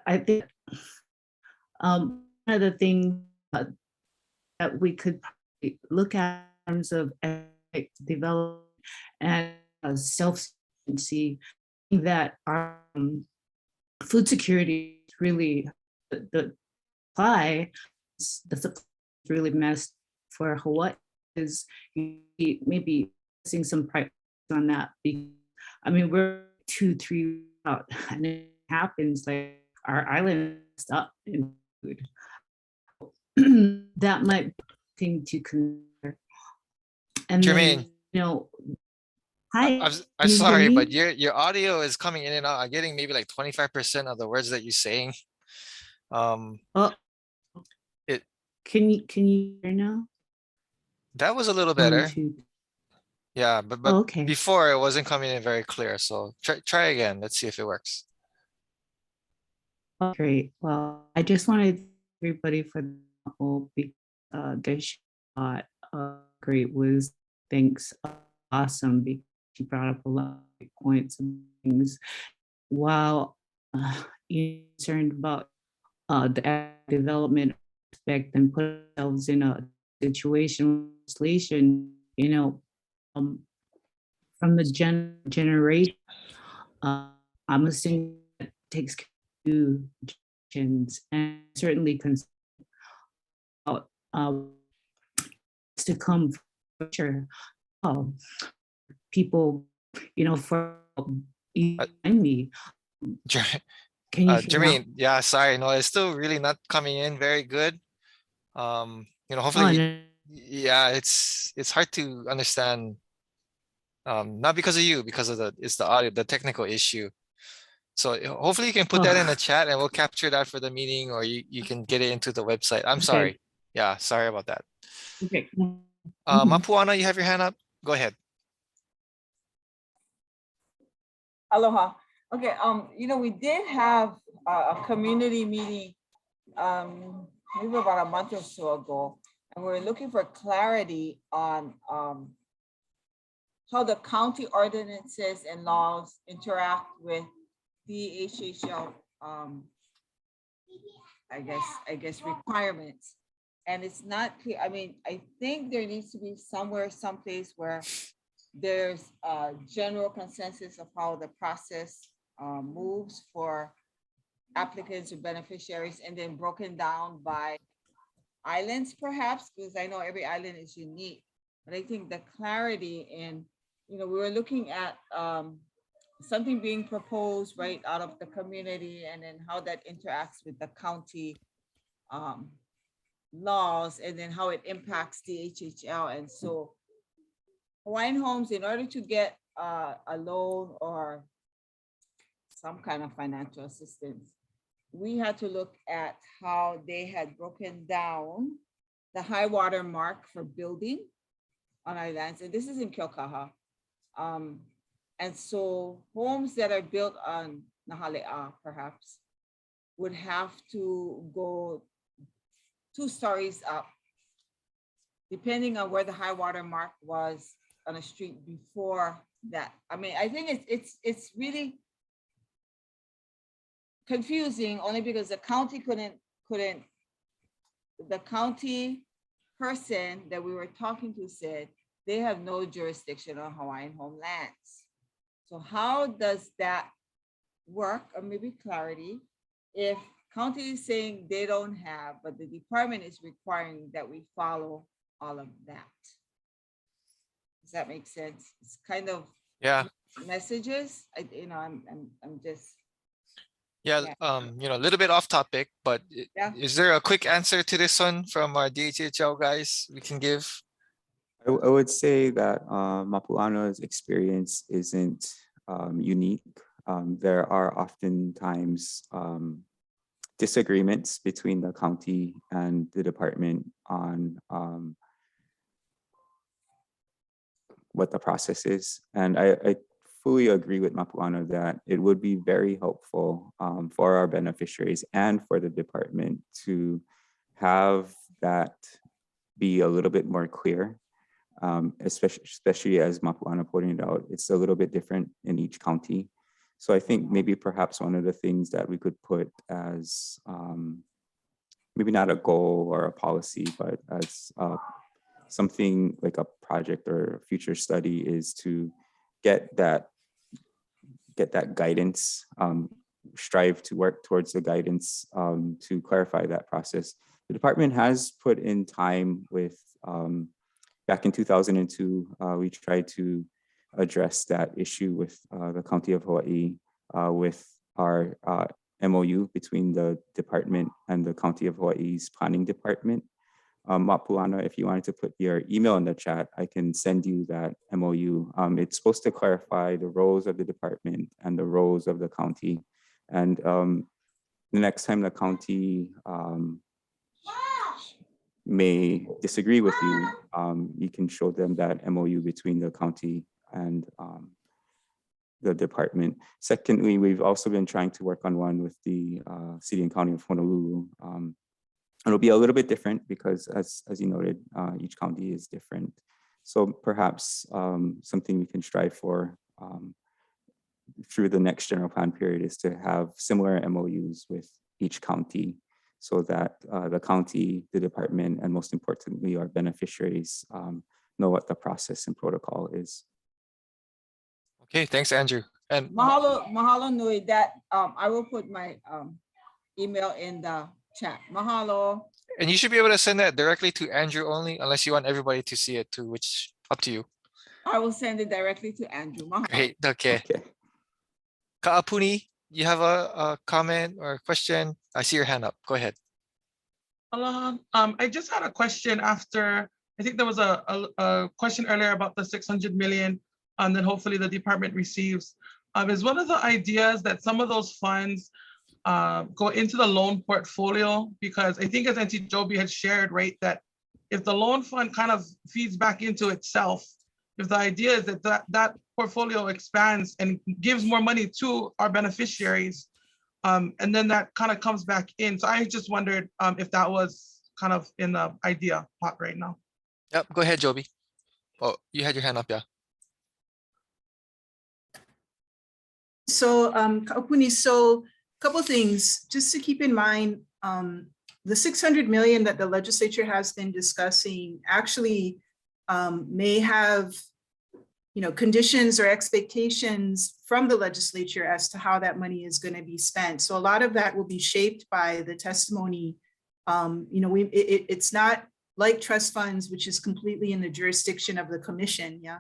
I think one of the things that we could probably look at in terms of economic development and self-sufficiency, that our food security is really the supply is really messed for Hawaii, is maybe missing some price on that. I mean, we're 2-3 out, and it happens like our island is up in food. That might be thing to consider. And Jermaine, then, hi. I'm can you hear sorry, but me? your audio is coming in and out. I'm getting maybe like 25% of the words that you're saying. Oh, it can you hear now? That was a little 1, better. 2. Yeah, but Oh, okay. before it wasn't coming in very clear. So try again. Let's see if it works. Oh, great. Well, I just wanted to thank everybody for the whole their shot. Great was thanks. Awesome, because she brought up a lot of great points and things. While you're concerned about the development aspect and put ourselves in a situation, legislation, from the generation, I'm assuming it takes care of generations, and certainly about to come future people, for behind me. Can you hear now? Jermaine, yeah, sorry, no, it's still really not coming in very good. Hopefully, no. yeah, it's hard to understand. Not because of you, because of it's the audio, the technical issue. So hopefully you can put that in the chat and we'll capture that for the meeting, or you can get it into the website. I'm sorry. Okay. Yeah, sorry about that. Okay. Mapuana, you have your hand up. Go ahead. Aloha. Okay, we did have a community meeting maybe about a month or so ago, and we're looking for clarity on how the county ordinances and laws interact with the HHL I guess requirements. And it's not clear. I mean, I think there needs to be someplace where there's a general consensus of how the process moves for applicants or beneficiaries, and then broken down by islands perhaps, because I know every island is unique. But I think the clarity in, we were looking at something being proposed right out of the community, and then how that interacts with the county laws, and then how it impacts the HHL. And so Hawaiian Homes, in order to get a loan or some kind of financial assistance, we had to look at how they had broken down the high water mark for building on our lands. And this is in Keaukaha. And so homes that are built on Nahalea, perhaps, would have to go 2 stories up, depending on where the high water mark was on a street before that. I mean, I think it's really confusing, only because the county the county person that we were talking to said they have no jurisdiction on Hawaiian homelands. So how does that work, or maybe clarity, if county is saying they don't have, but the department is requiring that we follow all of that. Does that make sense? It's kind of Yeah. messages. I'm just. Yeah, Yeah. a little bit off topic, but Yeah. is there a quick answer to this one from our DHHL guys we can give? I would say that Mapuano's experience isn't unique. There are oftentimes disagreements between the county and the department on what the process is. And I fully agree with Mapuano that it would be very helpful for our beneficiaries and for the department to have that be a little bit more clear. Especially as Mapuana pointed out, it's a little bit different in each county. So I think maybe perhaps one of the things that we could put as maybe not a goal or a policy, but as something like a project or a future study is to get that guidance, strive to work towards the guidance to clarify that process. The department has put in time with back in 2002, we tried to address that issue with the County of Hawaii with our MOU between the department and the County of Hawaii's planning department. Mapuana, if you wanted to put your email in the chat, I can send you that MOU. It's supposed to clarify the roles of the department and the roles of the county. And the next time the county may disagree with you, you can show them that MOU between the county and the department. Secondly, we've also been trying to work on one with the City and County of Honolulu. It'll be a little bit different because as you noted, each county is different. So perhaps something we can strive for through the next general plan period is to have similar MOUs with each county, so that the county, the department, and most importantly, our beneficiaries know what the process and protocol is. Okay, thanks, Andrew. And Mahalo Nui, that I will put my email in the chat. Mahalo. And you should be able to send that directly to Andrew only, unless you want everybody to see it too, which up to you. I will send it directly to Andrew. Mahalo. Great, okay. Kaapuni, you have a comment or a question? I see your hand up. Go ahead. Aloha. I just had a question after, I think there was a question earlier about the 600 million that hopefully the department receives. Is one of the ideas that some of those funds go into the loan portfolio? Because I think as Auntie Joby had shared, right, that if the loan fund kind of feeds back into itself, if the idea is that portfolio expands and gives more money to our beneficiaries, and then that kind of comes back in. So I just wondered if that was kind of in the idea pot right now. Yep, go ahead, Joby. Oh, you had your hand up, yeah. So, Kaupuni, so a couple things just to keep in mind. The 600 million that the legislature has been discussing actually may have, conditions or expectations from the legislature as to how that money is going to be spent. So a lot of that will be shaped by the testimony. It's not like trust funds, which is completely in the jurisdiction of the commission, yeah.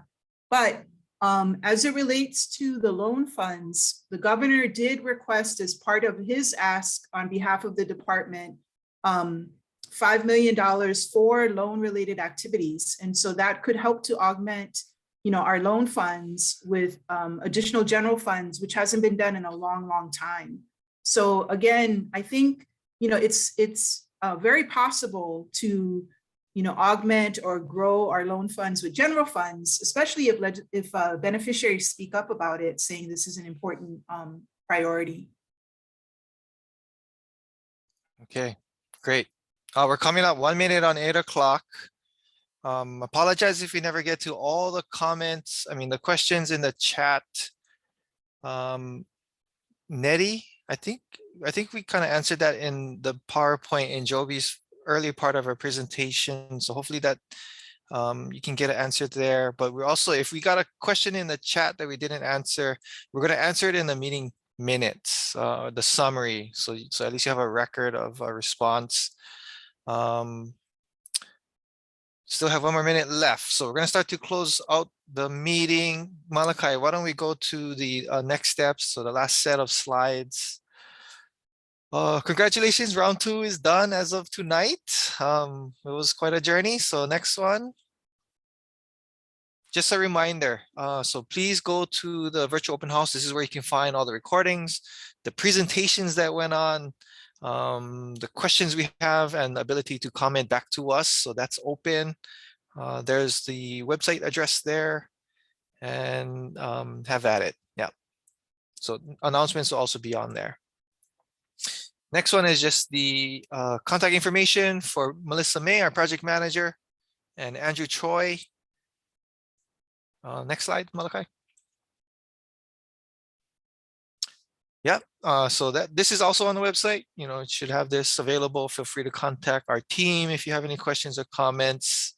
But as it relates to the loan funds, the governor did request as part of his ask on behalf of the department, $5 million for loan related activities. And so that could help to augment our loan funds with additional general funds, which hasn't been done in a long, long time. So again, I think, it's very possible to, augment or grow our loan funds with general funds, especially if beneficiaries speak up about it, saying this is an important priority. Okay, great. We're coming up 1 minute on 8 o'clock. Apologize if we never get to all the comments. I mean, the questions in the chat. Nettie, I think we kind of answered that in the PowerPoint in Joby's early part of our presentation. So hopefully that you can get an answer there. But we're also, if we got a question in the chat that we didn't answer, we're going to answer it in the meeting minutes, the summary. So at least you have a record of a response. Still have 1 more minute left. So we're going to start to close out the meeting. Malachi, why don't we go to the next steps? So the last set of slides. Congratulations, round 2 is done as of tonight. It was quite a journey. So next one. Just a reminder, so please go to the virtual open house. This is where you can find all the recordings, the presentations that went on, the questions we have, and the ability to comment back to us. So that's open. There's the website address there, and have at it. Yeah. So announcements will also be on there. Next one is just the contact information for Melissa May, our project manager, and Andrew Choi. Next slide, Malachi. Yeah, so this is also on the website. You know, it should have this available. Feel free to contact our team if you have any questions or comments.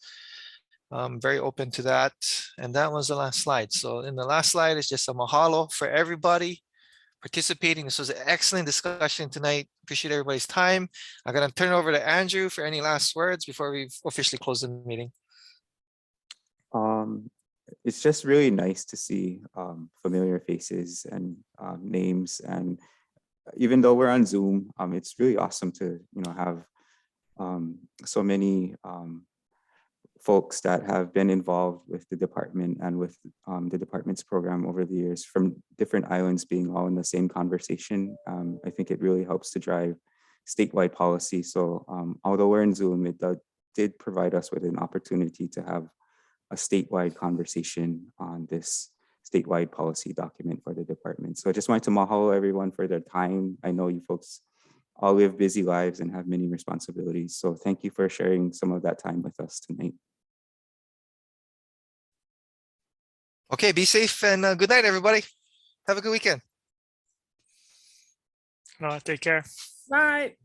Very open to that. And that was the last slide. So in the last slide is just a mahalo for everybody participating. This was an excellent discussion tonight. Appreciate everybody's time. I'm going to turn it over to Andrew for any last words before we officially close the meeting. It's just really nice to see familiar faces and names, and even though we're on Zoom, it's really awesome to have so many folks that have been involved with the department and with the department's program over the years from different islands being all in the same conversation. I think it really helps to drive statewide policy. So although we're in Zoom, it did provide us with an opportunity to have a statewide conversation on this statewide policy document for the department. So I just wanted to mahalo everyone for their time. I know you folks all live busy lives and have many responsibilities. So thank you for sharing some of that time with us tonight. Okay, be safe and good night, everybody. Have a good weekend. No, take care. Right.